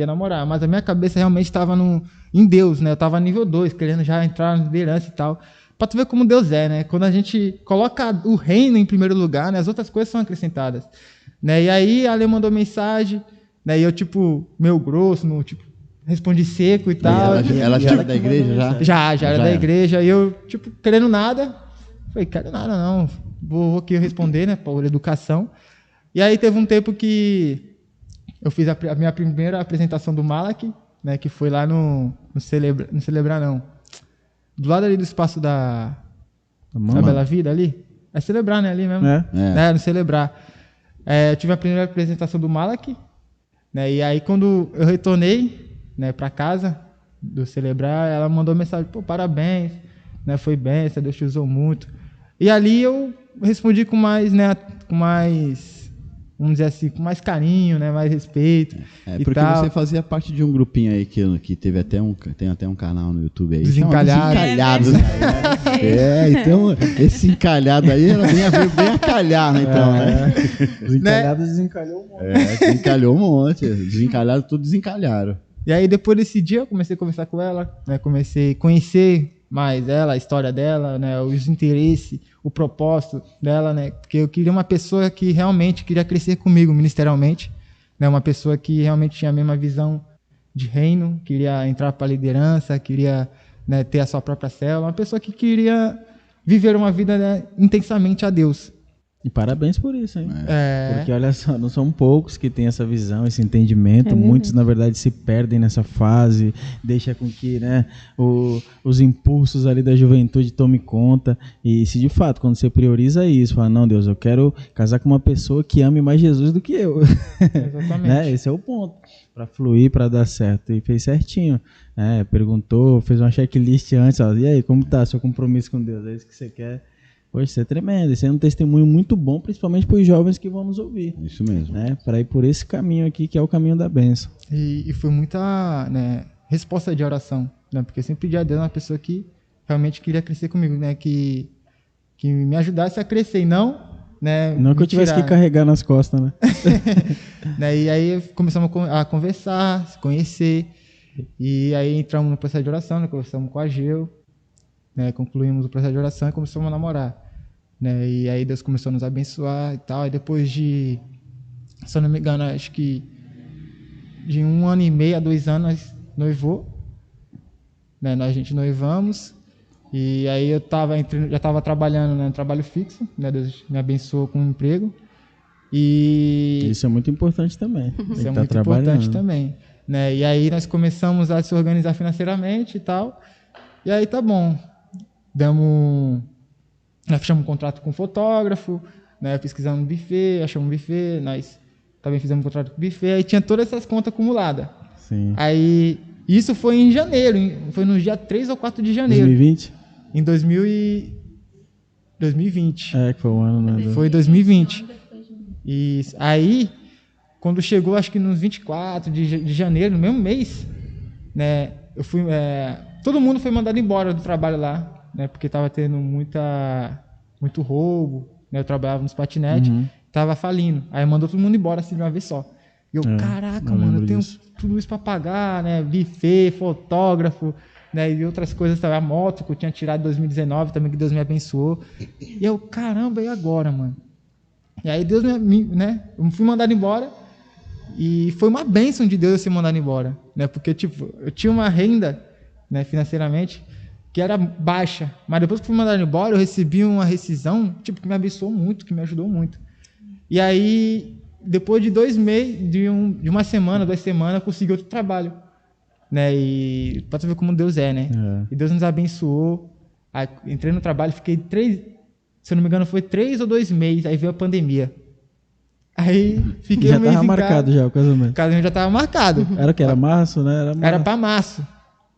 namorar, mas a minha cabeça realmente estava em Deus, né? Eu estava nível 2, querendo já entrar na liderança e tal. Pra tu ver como Deus é, né? Quando a gente coloca o reino em primeiro lugar, né? As outras coisas são acrescentadas. Né? E aí a Lê mandou mensagem, né? E eu, meio grosso, respondi seco e tal. Ela já era da igreja, já? Já era da igreja. E eu, querendo nada. Falei, quero nada não. Vou aqui responder, né? Por educação. E aí teve um tempo que eu fiz a minha primeira apresentação do Malak, né? Que foi lá no Celebrar não. Do lado ali do espaço da Bela Vida ali. É Celebrar, né? Ali mesmo. No Celebrar. Eu tive a primeira apresentação do Malak, né? E aí quando eu retornei, né, para casa do Celebrar, ela mandou mensagem, pô, parabéns, né? Foi bênção, Deus te usou muito. E ali eu respondi com mais, né? Vamos dizer assim, com mais carinho, né? Mais respeito. Porque você fazia parte de um grupinho aí que teve tem até um canal no YouTube aí. Desencalhado. Então esse encalhado aí era bem a calhar, né? Então, né? Desencalhado desencalhou um monte. Desencalhou um monte. Desencalhado, tudo desencalharam. E aí depois desse dia eu comecei a conversar com ela, né? Comecei a conhecer mais ela, a história dela, né, os interesses, o propósito dela, né, porque eu queria uma pessoa que realmente queria crescer comigo ministerialmente, né, uma pessoa que realmente tinha a mesma visão de reino, queria entrar para a liderança, queria, né, ter a sua própria célula, uma pessoa que queria viver uma vida, né, intensamente a Deus. E parabéns por isso, hein? Porque olha só, não são poucos que têm essa visão, esse entendimento. Muitos, na verdade, se perdem nessa fase, deixa com que, né, os impulsos ali da juventude tomem conta. E se de fato, quando você prioriza isso, fala, não, Deus, eu quero casar com uma pessoa que ame mais Jesus do que eu. Exatamente. Né? Esse é o ponto, para fluir, para dar certo. E fez certinho. Perguntou, fez uma checklist antes, ó, e aí, como tá seu compromisso com Deus? É isso que você quer? Poxa, isso é tremendo, isso é um testemunho muito bom, principalmente para os jovens que vão nos ouvir. Isso mesmo. Né? Para ir por esse caminho aqui, que é o caminho da bênção. E foi muita, né, resposta de oração, né? Porque eu sempre pedi a Deus uma pessoa que realmente queria crescer comigo, né? Que me ajudasse a crescer, e não né? Não que eu tivesse que carregar nas costas, né? Né? E aí começamos a conversar, se conhecer. E aí entramos no processo de oração, né? Conversamos com a Geu, né? Concluímos o processo de oração e começamos a namorar. Né? E aí Deus começou a nos abençoar e tal. E depois de, se eu não me engano, acho que de 1 ano e meio a 2 anos, nós noivou. Né? A gente noivamos. E aí eu já estava trabalhando, né, no trabalho fixo, né, Deus me abençoou com um emprego. E isso é muito importante também. Isso é muito importante também. Né? E aí nós começamos a se organizar financeiramente e tal. E aí tá bom. Nós fechamos um contrato com um fotógrafo, né, pesquisamos um buffet, achamos um buffet, nós também fizemos um contrato com o buffet, aí tinha todas essas contas acumuladas. Sim. Aí, isso foi em janeiro, foi no dia 3 ou 4 de janeiro. 2020? Em 2020. É, que foi o ano, né? Foi 2020. E aí, quando chegou, acho que nos 24 de janeiro, no mesmo mês, né, eu fui, todo mundo foi mandado embora do trabalho lá, né, porque estava tendo muito roubo, né, eu trabalhava nos patinetes, estava falindo. Aí mandou todo mundo embora assim de uma vez só. E eu, caraca, mano, eu tenho tudo isso para pagar, né, buffet, fotógrafo, né, e outras coisas, a moto que eu tinha tirado em 2019 também, que Deus me abençoou. E eu, caramba, e agora, mano? E aí Deus né, eu fui mandado embora e foi uma bênção de Deus eu ser mandado embora, né, porque tipo, eu tinha uma renda, né, financeiramente que era baixa, mas depois que fui mandado embora eu recebi uma rescisão, tipo, que me abençoou muito, que me ajudou muito. E aí, depois de 2 meses, de uma semana, 2 semanas, eu consegui outro trabalho. Né? E pra tu ver como Deus né? E Deus nos abençoou. Aí, entrei no trabalho, fiquei 3, se eu não me engano, foi 3 ou 2 meses, aí veio a pandemia. Aí fiquei já um mês tava marcado já o casamento. O casamento já tava marcado. Era o que? Era março, né? Era pra março.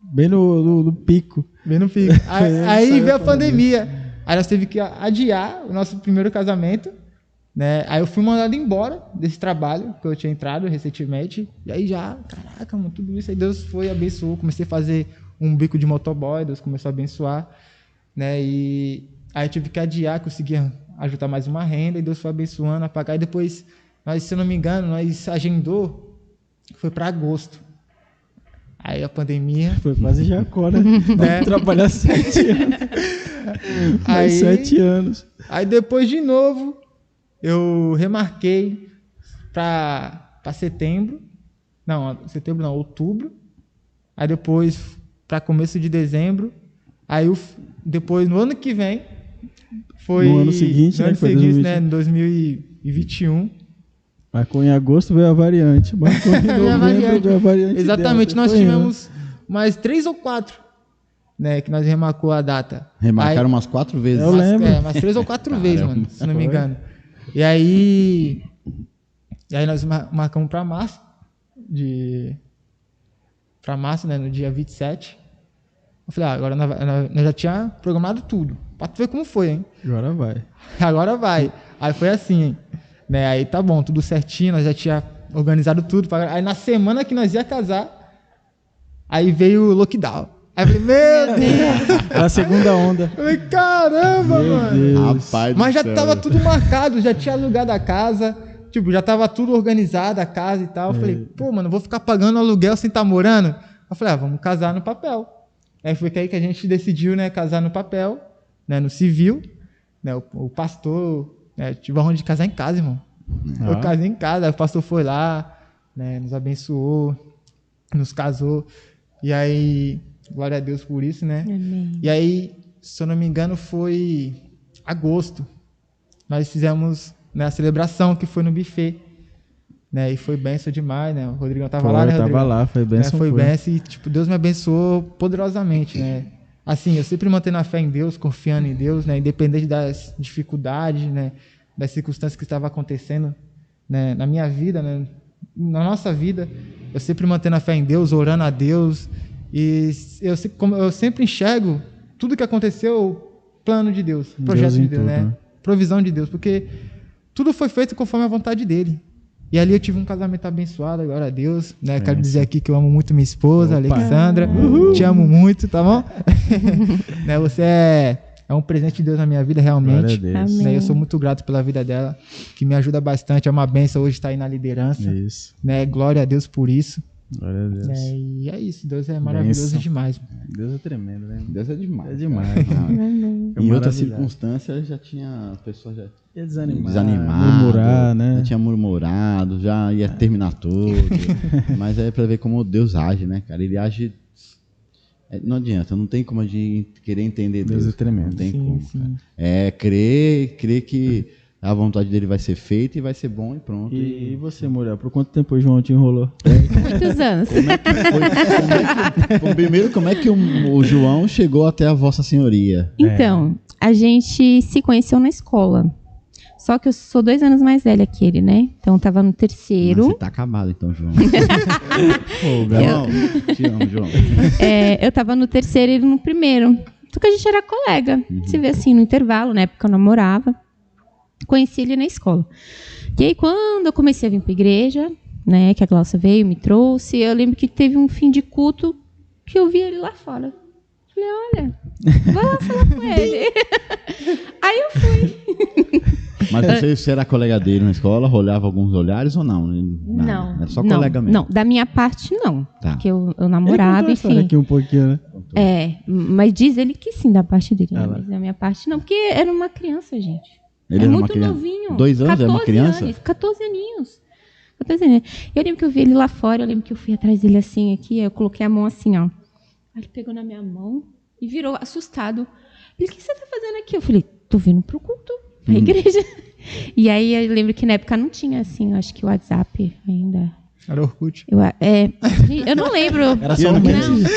Bem no pico. Bem no pico. Aí veio a pandemia. Aí nós tivemos que adiar o nosso primeiro casamento. Né? Aí eu fui mandado embora desse trabalho que eu tinha entrado recentemente. E aí já, caraca, mano, tudo isso. Aí Deus foi, abençoou. Comecei a fazer um bico de motoboy, Deus começou a abençoar. Né? E aí eu tive que adiar, consegui ajudar mais uma renda. E Deus foi abençoando, a pagar. E depois, se eu não me engano, nós agendou, foi para agosto. Aí a pandemia... Foi quase Jacó, né? Trabalhar 7 anos. Aí, 7 anos. Aí depois de novo... Eu remarquei para setembro. Não, outubro. Aí depois para começo de dezembro. Aí depois, no ano que vem, foi... No ano seguinte, no ano seguinte, né? Em 2021. Marcou em agosto, veio a variante. Marcou em novembro, veio a variante. Exatamente, nós tivemos mais 3 ou 4, né? Que nós remarcou a data. Remarcaram umas 4 vezes. Eu lembro. Umas 3 ou 4 vezes, mano, se não me engano. E aí nós marcamos para março, né, no dia 27. Eu falei, agora nós já tinha programado tudo, para tu ver como foi, hein? Agora vai. Aí foi assim, hein? Né? Aí tá bom, tudo certinho, nós já tinha organizado tudo. Aí na semana que nós ia casar, aí veio o lockdown. Aí eu falei, meu Deus! A segunda onda. Eu falei, caramba, mano! Rapaz, mas já tava tudo marcado, já tinha alugado a casa, tipo, já tava tudo organizado, a casa e tal. Eu falei, pô, mano, vou ficar pagando aluguel sem estar morando? Eu falei, vamos casar no papel. Aí foi aí que a gente decidiu, né, casar no papel, né, no civil, né, o pastor, né, tive onde casar em casa, irmão. Eu casei em casa, aí o pastor foi lá, né, nos abençoou, nos casou, e aí... Glória a Deus por isso, né? Amém. E aí, se eu não me engano, foi agosto. Nós fizemos, né, a celebração que foi no buffet. Né? E foi bênção demais, né? O Rodrigão estava lá, né, Rodrigo? Tava lá, foi bênção. Foi bênção e, tipo, Deus me abençoou poderosamente, né? Assim, eu sempre mantendo a fé em Deus, confiando em Deus, né? Independente das dificuldades, né? Das circunstâncias que estavam acontecendo, né? Na minha vida, né? Na nossa vida, eu sempre mantendo a fé em Deus, orando a Deus. E eu sempre enxergo tudo que aconteceu, plano de Deus, projeto de Deus, né? Provisão de Deus, porque tudo foi feito conforme a vontade dele. E ali eu tive um casamento abençoado, glória a Deus, né? Quero dizer aqui que eu amo muito minha esposa, Alexandra. Te amo muito, tá bom? Né? Você é é um presente de Deus na minha vida, realmente. Amém. Eu sou muito grato pela vida dela, que me ajuda bastante. É uma bênção hoje estar aí na liderança. Isso. Né? Glória a Deus por isso. Glória a Deus. E é isso, Deus é maravilhoso demais. Deus é tremendo, né? Deus é demais. É demais. Em outras circunstâncias já tinha a pessoa já desanimado, murmurar, né? Já tinha murmurado, já ia terminar tudo. Mas é pra ver como Deus age, né, cara? Ele age. Não adianta, não tem como a gente querer entender Deus. Deus é tremendo. Não tem como. Cara. É crer que a vontade dele vai ser feita e vai ser bom e pronto. E você, Muriel, por quanto tempo o João te enrolou? Muitos anos. Primeiro, como é que o João chegou até a Vossa Senhoria? Então, a gente se conheceu na escola. Só que eu sou 2 anos mais velha que ele, né? Então, eu tava no terceiro. Você tá acabado, então, João. Te amo, João. Eu tava no terceiro e ele no primeiro. Só que a gente era colega. Se vê assim, no intervalo, na época eu namorava. Conheci ele na escola. E aí, quando eu comecei a vir para a igreja, né, que a Glaucia veio, me trouxe, eu lembro que teve um fim de culto que eu vi ele lá fora. Falei, olha, vou lá falar com ele. Aí eu fui. Mas você era colega dele na escola, olhava alguns olhares ou não? Não. É só colega mesmo? Não, da minha parte não. Tá. Porque eu namorava, enfim. Aqui um pouquinho, né? Mas diz ele que sim, da parte dele. Né? Mas da minha parte não, porque era uma criança, gente. Ele era muito uma criança. novinho. 2 anos, é uma criança? 14 aninhos. Eu lembro que eu vi ele lá fora, eu lembro que eu fui atrás dele assim, aqui, eu coloquei a mão assim, ó. Aí ele pegou na minha mão e virou assustado. Ele, o que você tá fazendo aqui? Eu falei, tô vindo pro culto, pra igreja. E aí eu lembro que na época não tinha, assim, acho que o WhatsApp ainda. Era Orkut. Eu não lembro. Era só um Messenger.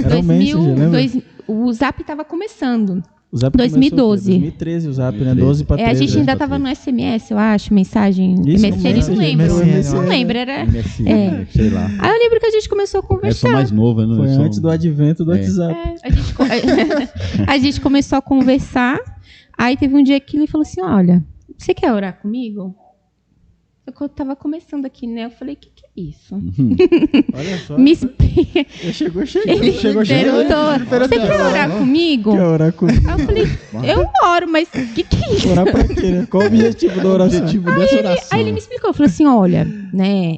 Era um Messenger, lembra? O Zap tava começando. O Zap 2012. 2013 o Zap, né? 12 para 13. A gente ainda estava no SMS, eu acho, mensagem. Isso, MSN, não lembro. Não lembro, era. MSN, sei lá. Aí eu lembro que a gente começou a conversar. Eu sou mais novo, eu não Foi sou... antes do advento do WhatsApp. A gente começou a conversar. Aí teve um dia que ele falou assim: olha, você quer orar comigo? Eu tava começando aqui, né? Eu falei, o que é isso? Olha só. Me explica. Chegou. Ele perguntou, você quer orar comigo? Quer orar comigo? Aí eu falei, eu oro, mas o que é isso? Orar pra quê, né? Qual o objetivo da oração? Aí ele me explicou, falou assim, olha, né,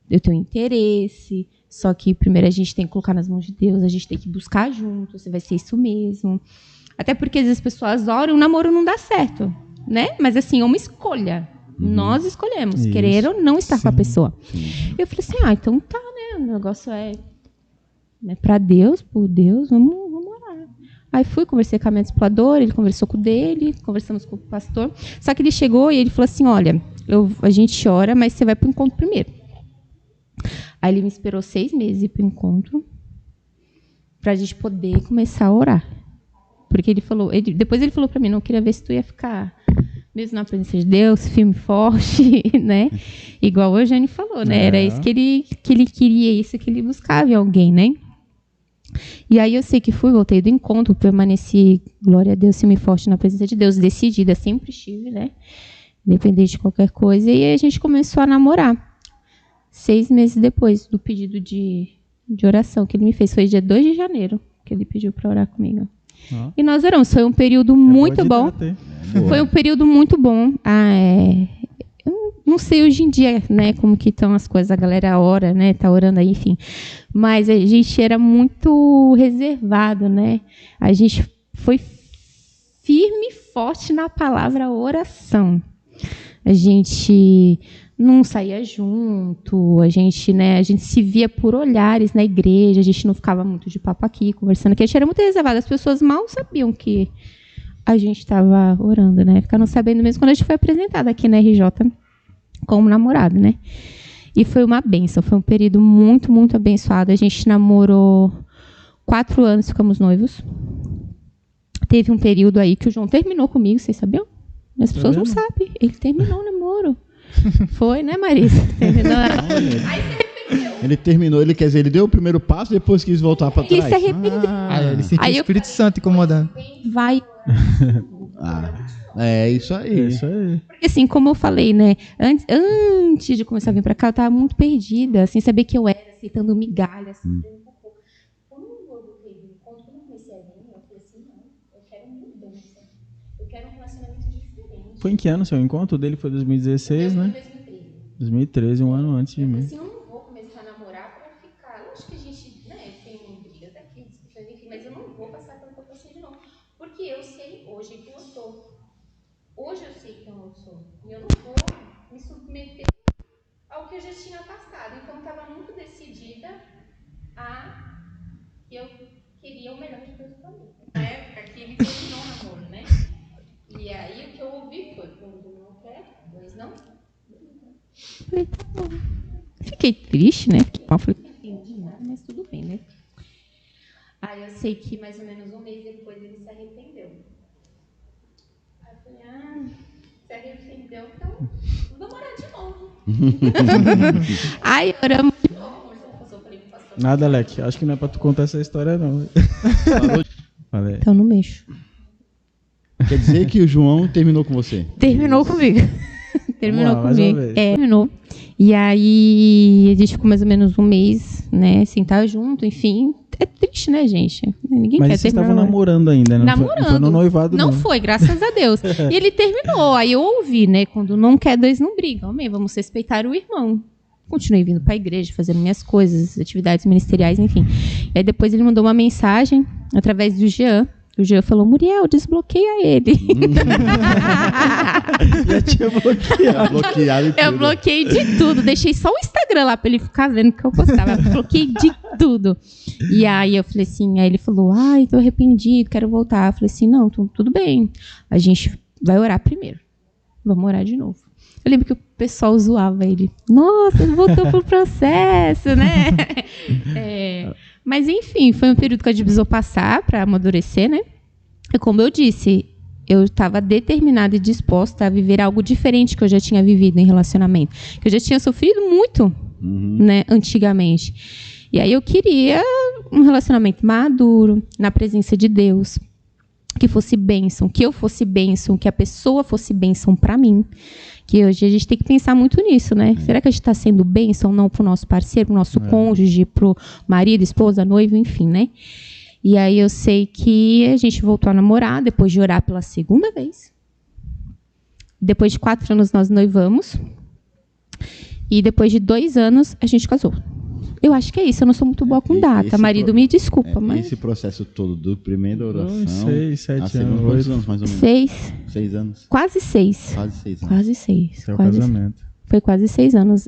eu tenho interesse, só que primeiro a gente tem que colocar nas mãos de Deus, a gente tem que buscar junto, você vai ser isso mesmo. Até porque às vezes as pessoas oram e o namoro não dá certo, né? Mas assim, é uma escolha. Nós escolhemos, isso. Querer ou não estar com a pessoa. Sim. Eu falei assim, então tá, né? O negócio é pra Deus, por Deus, vamos orar. Aí fui, conversei com a minha discipuladora, ele conversou com o dele, conversamos com o pastor. Só que ele chegou e ele falou assim, olha, a gente ora, mas você vai pro encontro primeiro. Aí ele me esperou 6 meses para o encontro, pra gente poder começar a orar. Porque ele falou, depois ele falou para mim, não queria ver se tu ia ficar... mesmo na presença de Deus, firme e forte, né? Igual o Eugênio falou, né? Era isso que ele queria, isso que ele buscava em alguém, né? E aí eu sei que voltei do encontro, permaneci, glória a Deus, firme e forte na presença de Deus, decidida, sempre estive, né? Independente de qualquer coisa. E aí a gente começou a namorar. 6 meses depois do pedido de oração que ele me fez. Foi dia 2 de janeiro que ele pediu para orar comigo. E nós oramos. Foi um período muito bom. Foi um período muito bom. Eu não sei hoje em dia, né, como que estão as coisas. A galera ora, né, tá orando aí, enfim. Mas a gente era muito reservado, né? A gente foi firme e forte na palavra oração. A gente não saía junto, a gente se via por olhares na igreja, a gente não ficava muito de papo aqui, conversando aqui, a gente era muito reservado, as pessoas mal sabiam que a gente estava orando, né? Ficaram sabendo mesmo quando a gente foi apresentada aqui na RJ como namorado, né? E foi uma bênção, foi um período muito, muito abençoado. A gente namorou 4 anos, ficamos noivos. Teve um período aí que o João terminou comigo, vocês sabiam? As pessoas não sabem, ele terminou o namoro. Foi, né, Marisa? Ele terminou, ele quer dizer, ele deu o primeiro passo, depois quis voltar para trás. Ele se arrependeu. Ele sentiu o Espírito Santo incomodando. Vai. É isso aí. É isso aí. Porque, assim, como eu falei, né, antes de começar a vir para cá, eu estava muito perdida, sem saber que eu era, aceitando migalhas. Quando eu voltei do encontro, quando eu comecei a vir, eu falei assim, não, eu quero Foi em que ano seu encontro? O dele foi 2016, né? 2013, um ano antes de mim. Assim, eu não vou começar a namorar pra ficar... Eu acho que a gente, né, tem brigas aqui, discussões, enfim, mas eu não vou passar pelo que eu passei de novo. Porque eu sei hoje quem eu sou. Hoje eu sei quem eu sou. E eu não vou me submeter ao que eu já tinha passado. Então, eu estava muito decidida a... Eu queria o melhor de Deus para mim. Na época que ele terminou o namoro, né? E aí o que eu ouvi foi, quando não quer, dois não. Falei, tá bom. Fiquei triste, né? Fiquei mal, falei, não entendi nada, mas tudo bem, né? Aí eu sei que mais ou menos um mês depois ele se arrependeu. Aí eu falei, se arrependeu, então vamos orar de novo. Aí oramos de novo, conversando com o pastor, falei pro pastor. Nada, Alec, acho que não é pra tu contar essa história, não. Então não mexo. Quer dizer que o João terminou com você? Terminou comigo. Terminou comigo. Terminou. E aí a gente ficou mais ou menos um mês, né, sem estar junto, enfim. É triste, né, gente? Ninguém mas quer terminar. Mas vocês estavam namorando ainda, né? Namorando. Não foi no noivado, não. Não foi, graças a Deus. E ele terminou. Aí eu ouvi, né? Quando não quer, dois não brigam. Amém, vamos respeitar o irmão. Continuei vindo para a igreja, fazendo minhas coisas, atividades ministeriais, enfim. E aí depois ele mandou uma mensagem através do Jean. O Jean falou, Muriel, desbloqueia ele. Já tinha bloqueado. Eu bloqueei de tudo. Deixei só o Instagram lá pra ele ficar vendo o que eu postava. Bloqueei de tudo. E aí eu falei assim, aí ele falou, tô arrependido, quero voltar. Eu falei assim, não, tudo bem. A gente vai orar primeiro. Vamos orar de novo. Eu lembro que o pessoal zoava ele. Nossa, ele voltou pro processo, né? Mas, enfim, foi um período que a gente precisou passar para amadurecer, né? E como eu disse, eu estava determinada e disposta a viver algo diferente que eu já tinha vivido em relacionamento. Que eu já tinha sofrido muito, né, antigamente. E aí eu queria um relacionamento maduro, na presença de Deus, que fosse bênção, que eu fosse bênção, que a pessoa fosse bênção para mim. Que hoje a gente tem que pensar muito nisso, né? Será que a gente está sendo bênção ou não para o nosso parceiro, para o nosso cônjuge, para o marido, esposa, noivo, enfim, né? E aí eu sei que a gente voltou a namorar, depois de orar pela segunda vez. Depois de 4 anos nós noivamos. E depois de 2 anos a gente casou. Eu acho que é isso, eu não sou muito boa com data. Marido, me desculpa, mas... Esse processo todo do primeira oração... 6, 7 anos. Quantos anos, mais ou menos? 6 anos. Quase 6. Quase 6 anos. Quase 6. Seu casamento. Foi quase 6 anos.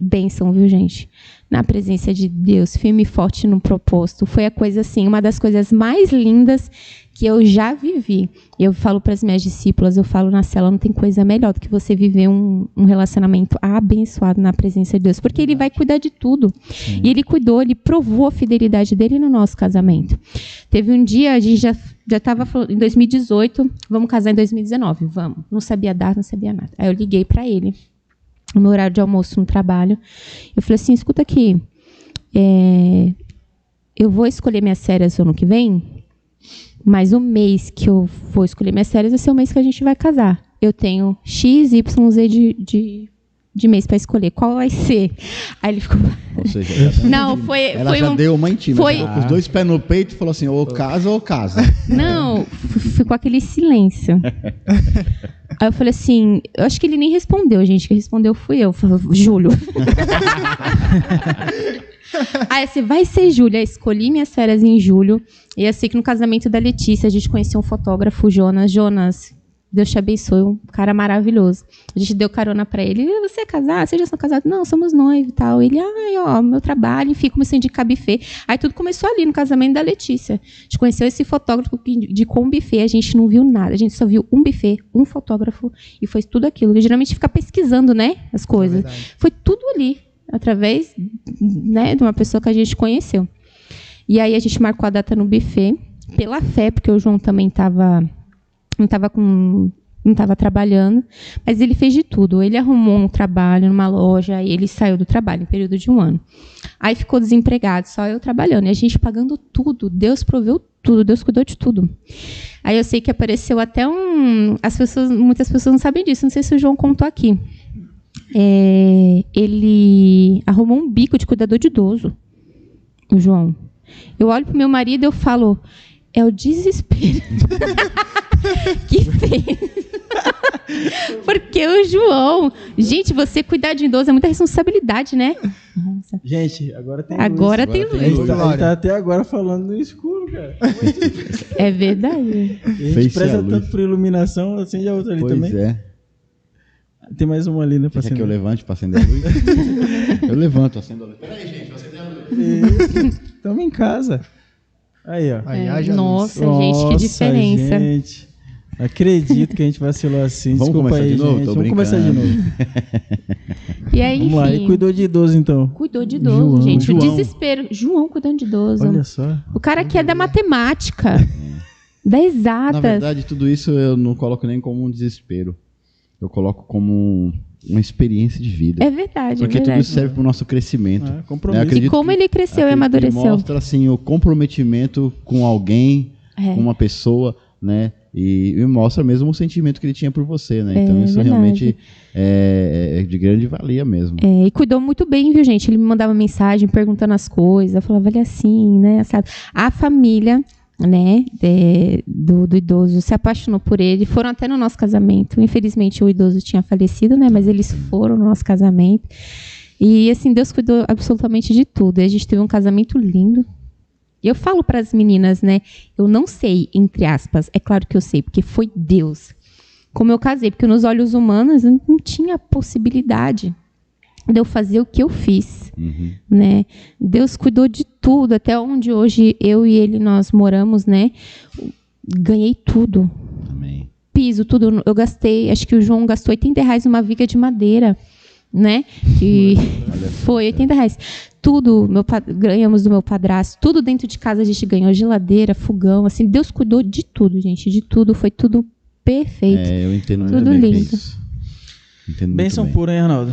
Bênção, viu, gente? Na presença de Deus, firme e forte no propósito. Foi a coisa, assim, uma das coisas mais lindas que eu já vivi. Eu falo para as minhas discípulas, eu falo na cela, não tem coisa melhor do que você viver um relacionamento abençoado na presença de Deus, porque Ele vai cuidar de tudo. Sim. E Ele cuidou, Ele provou a fidelidade dEle no nosso casamento. Teve um dia, a gente já estava falando, em 2018, vamos casar em 2019, vamos. Não sabia dar, não sabia nada. Aí eu liguei para ele, no meu horário de almoço no trabalho. Eu falei assim, escuta aqui, eu vou escolher minhas férias ano que vem, mas o mês que eu vou escolher minhas férias vai ser o mês que a gente vai casar. Eu tenho X, Y, Z de mês para escolher. Qual vai ser? Aí ele ficou... Ou seja, não, foi... Ela já deu uma intima. Foi... Com os 2 pés no peito e falou assim, ou casa ou casa. Não, ficou aquele silêncio. Aí eu falei assim, eu acho que ele nem respondeu, gente. Quem respondeu fui eu. Falei, Júlio. Aí assim, vai ser julho. Aí escolhi minhas férias em julho. E eu sei que no casamento da Letícia, a gente conheceu um fotógrafo, Jonas, Deus te abençoe, um cara maravilhoso. A gente deu carona pra ele. Você é casado? Vocês já são casados? Não, somos noivos e tal. Ele, meu trabalho, enfim, comecei a indicar buffet. Aí tudo começou ali, no casamento da Letícia. A gente conheceu esse fotógrafo que indicou um buffet, a gente não viu nada. A gente só viu um buffet, um fotógrafo, e foi tudo aquilo. E, geralmente fica pesquisando, né, as coisas. Foi tudo ali, através, né, de uma pessoa que a gente conheceu. E aí a gente marcou a data no buffet, pela fé, porque o João também não estava trabalhando, mas ele fez de tudo. Ele arrumou um trabalho numa loja, e ele saiu do trabalho em período de 1 ano. Aí ficou desempregado, só eu trabalhando. E a gente pagando tudo. Deus proveu tudo, Deus cuidou de tudo. Aí eu sei que apareceu até muitas pessoas não sabem disso, não sei se o João contou aqui. Ele arrumou um bico de cuidador de idoso, o João. Eu olho pro meu marido e eu falo, é o desespero que fez Porque o João... Gente, você cuidar de idoso é muita responsabilidade, né? Nossa. Gente, agora tem agora luz. Tem luz. Ele tá até agora falando no escuro, cara. É verdade. A gente presta tanto por iluminação, acende a outra ali também. Pois é. Tem mais uma ali, né? Você quer que eu levante para acender a luz? Eu levanto, acendo a luz. Peraí, gente, vou acender a luz. Estamos em casa. Aí, ó. Nossa, gente, que diferença. Gente, acredito que a gente vacilou assim. Vamos Desculpa começar aí, de novo? gente. Vamos começar de novo. E aí, vamos lá, e cuidou de idoso, então. Cuidou de idoso, João. gente. João. O desespero. João cuidando de idoso. Olha só. O cara aqui é da matemática. Da exatas. Na verdade, tudo isso eu não coloco nem como um desespero. Eu coloco como uma experiência de vida. É verdade, porque tudo isso serve para o nosso crescimento. Compromisso. E como ele cresceu e amadureceu. Mostra assim, o comprometimento com alguém, com uma pessoa, né? E mostra mesmo o sentimento que ele tinha por você, né? Então isso verdade. Realmente é de grande valia mesmo. E cuidou muito bem, viu, gente? Ele me mandava mensagem perguntando as coisas. Eu falava, olha assim, né? A família, né, do idoso se apaixonou por ele, foram até no nosso casamento. Infelizmente o idoso tinha falecido, né, mas eles foram no nosso casamento. E assim, Deus cuidou absolutamente de tudo. E a gente teve um casamento lindo. E eu falo para as meninas, né, eu não sei, entre aspas, é claro que eu sei, porque foi Deus como eu casei, porque nos olhos humanos não tinha possibilidade de eu fazer o que eu fiz, né? Deus cuidou de tudo, até onde hoje eu e ele nós moramos, né? Ganhei tudo. Amém. Piso, tudo. Eu gastei, acho que o João gastou R$80 numa viga de madeira, né? E foi R$80. Tudo ganhamos do meu padrasto, tudo dentro de casa a gente ganhou, geladeira, fogão, assim, Deus cuidou de tudo, gente, de tudo, foi tudo perfeito. Eu entendo muito tudo bem lindo. isso. Bênção pura, hein, Arnaldo?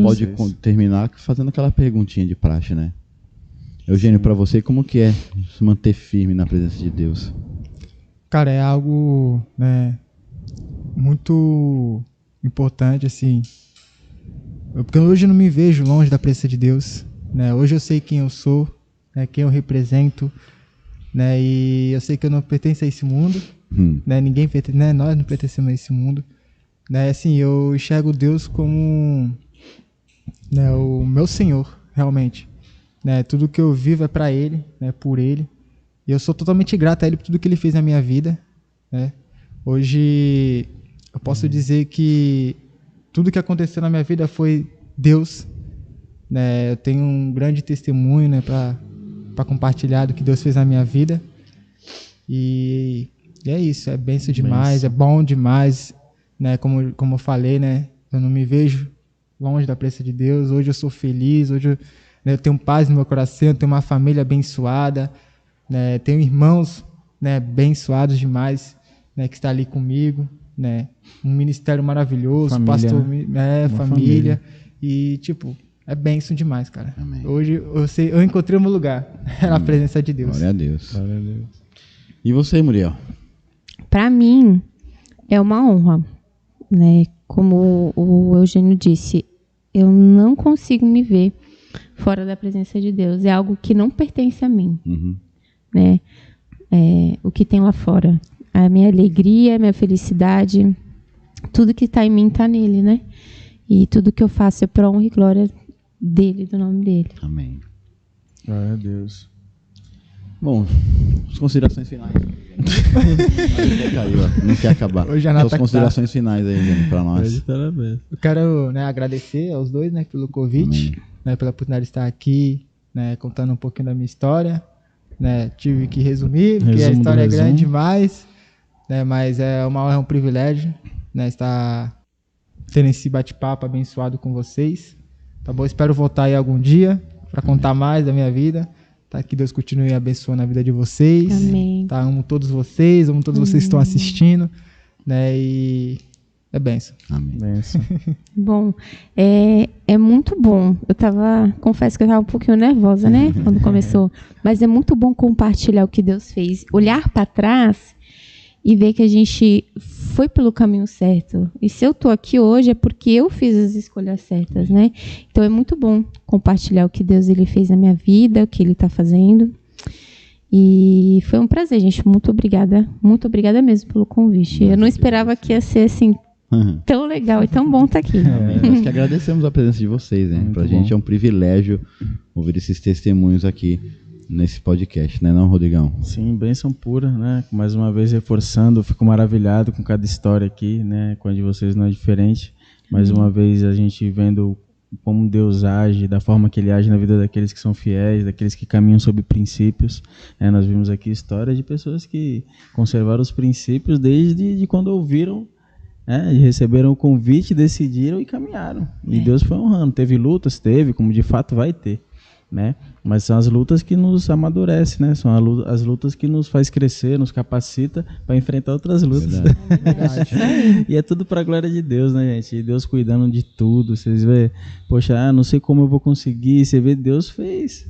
Você pode terminar fazendo aquela perguntinha de praxe, né? Eugênio, para você, como que é se manter firme na presença de Deus? Cara, é algo, né, muito importante, assim. Porque hoje eu não me vejo longe da presença de Deus, né? Hoje eu sei quem eu sou, né, quem eu represento, né? E eu sei que eu não pertenço a esse mundo, né? Ninguém pertence, né? Nós não pertencemos a esse mundo. Né, assim, eu enxergo Deus como, né, o meu Senhor, realmente. Né, tudo que eu vivo é para Ele, né, por Ele. E eu sou totalmente grato a Ele por tudo que Ele fez na minha vida. Né. Hoje eu posso dizer que tudo que aconteceu na minha vida foi Deus. Né, eu tenho um grande testemunho, né, para compartilhar do que Deus fez na minha vida. E é isso, é bênção demais, é bom demais. Né, como eu falei, né, eu não me vejo longe da presença de Deus. Hoje eu sou feliz, hoje eu tenho paz no meu coração, eu tenho uma família abençoada, né, tenho irmãos, né, abençoados demais, né, que está ali comigo, né, um ministério maravilhoso, família, pastor, né, família. E tipo, é bênção demais, cara. Amém. Hoje eu encontrei o meu lugar na presença de Deus. Glória a Deus. E você, Muriel? Para mim é uma honra. Né? Como o Eugênio disse, eu não consigo me ver fora da presença de Deus. É algo que não pertence a mim. Né? O que tem lá fora. A minha alegria, a minha felicidade, tudo que está em mim está nele. Né? E tudo que eu faço é para honra e glória dele, do nome dele. Amém. Glória a Deus. Bom, as considerações finais. Não quer acabar. Hoje a as considerações finais aí, para nós. Eu quero, né, agradecer aos dois, né, pelo convite, né, pela oportunidade de estar aqui, né, contando um pouquinho da minha história. Né, tive que resumir, porque a história é grande demais, né, mas é uma honra, um privilégio, né, estar tendo esse bate-papo abençoado com vocês. Tá bom? Espero voltar aí algum dia para contar mais da minha vida. Tá, que Deus continue abençoando a vida de vocês. Amém. Tá, amo todos vocês vocês que estão assistindo, né? E é bênção. Amém. Bênção. Bom, é muito bom. Confesso que eu estava um pouquinho nervosa, né? Quando começou. Mas é muito bom compartilhar o que Deus fez. Olhar para trás e ver que a gente foi pelo caminho certo. E se eu estou aqui hoje é porque eu fiz as escolhas certas, né? Então é muito bom compartilhar o que Deus ele fez na minha vida, o que Ele está fazendo. E foi um prazer, gente. Muito obrigada mesmo pelo convite. Eu não esperava que ia ser assim tão legal e tão bom estar aqui. Nós que agradecemos a presença de vocês, né? Pra gente é um privilégio ouvir esses testemunhos aqui nesse podcast, né, não, Rodrigão? Sim, bênção pura, né? Mais uma vez reforçando, fico maravilhado com cada história aqui, né? Com a de vocês não é diferente. Mais uma vez a gente vendo como Deus age, da forma que Ele age na vida daqueles que são fiéis, daqueles que caminham sob princípios. Nós vimos aqui histórias de pessoas que conservaram os princípios desde quando ouviram, e receberam o convite, decidiram e caminharam. E Deus foi honrando. Teve lutas, como de fato vai ter. Né? Mas são as lutas que nos amadurecem, né? São as lutas que nos faz crescer, nos capacita para enfrentar outras lutas. E é tudo para a glória de Deus, né, gente? E Deus cuidando de tudo. Vocês vê, poxa, não sei como eu vou conseguir. Você vê, Deus fez.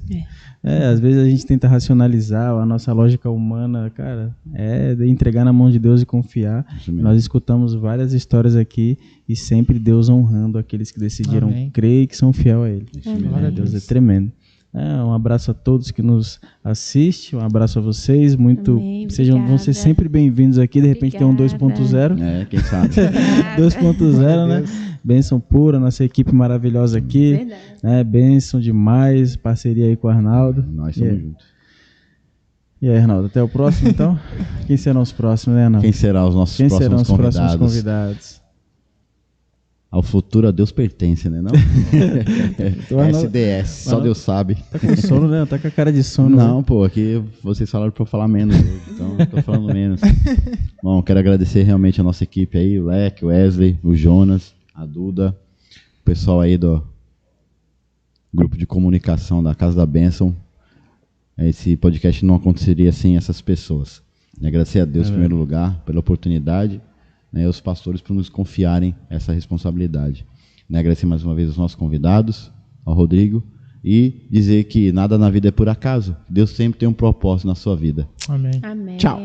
Às vezes a gente tenta racionalizar a nossa lógica humana, cara, de entregar na mão de Deus e confiar. Nós escutamos várias histórias aqui e sempre Deus honrando aqueles que decidiram crer e que são fiel a Ele. Deus é tremendo. Um abraço a todos que nos assistem, um abraço a vocês, vão ser sempre bem-vindos aqui, de repente tem um 2.0. Quem sabe. 2.0, né? Bênção pura, nossa equipe maravilhosa aqui. Bênção demais, parceria aí com o Arnaldo. Nós estamos juntos. E aí, Arnaldo, até o próximo então? Quem serão os próximos, né, Arnaldo? Quem serão os nossos próximos convidados? Ao futuro a Deus pertence, né? Não? SDS, só Deus sabe. Tá com sono, né? Tá com a cara de sono. Não, né? Pô, aqui vocês falaram pra eu falar menos hoje, então eu tô falando menos. Bom, quero agradecer realmente a nossa equipe aí, o Leque, o Wesley, o Jonas, a Duda, o pessoal aí do grupo de comunicação da Casa da Bênção. Esse podcast não aconteceria sem essas pessoas. E agradecer a Deus em primeiro lugar pela oportunidade, né, os pastores por nos confiarem essa responsabilidade. Agradecer mais uma vez aos nossos convidados, ao Rodrigo, e dizer que nada na vida é por acaso. Deus sempre tem um propósito na sua vida. Amém. Amém. Tchau.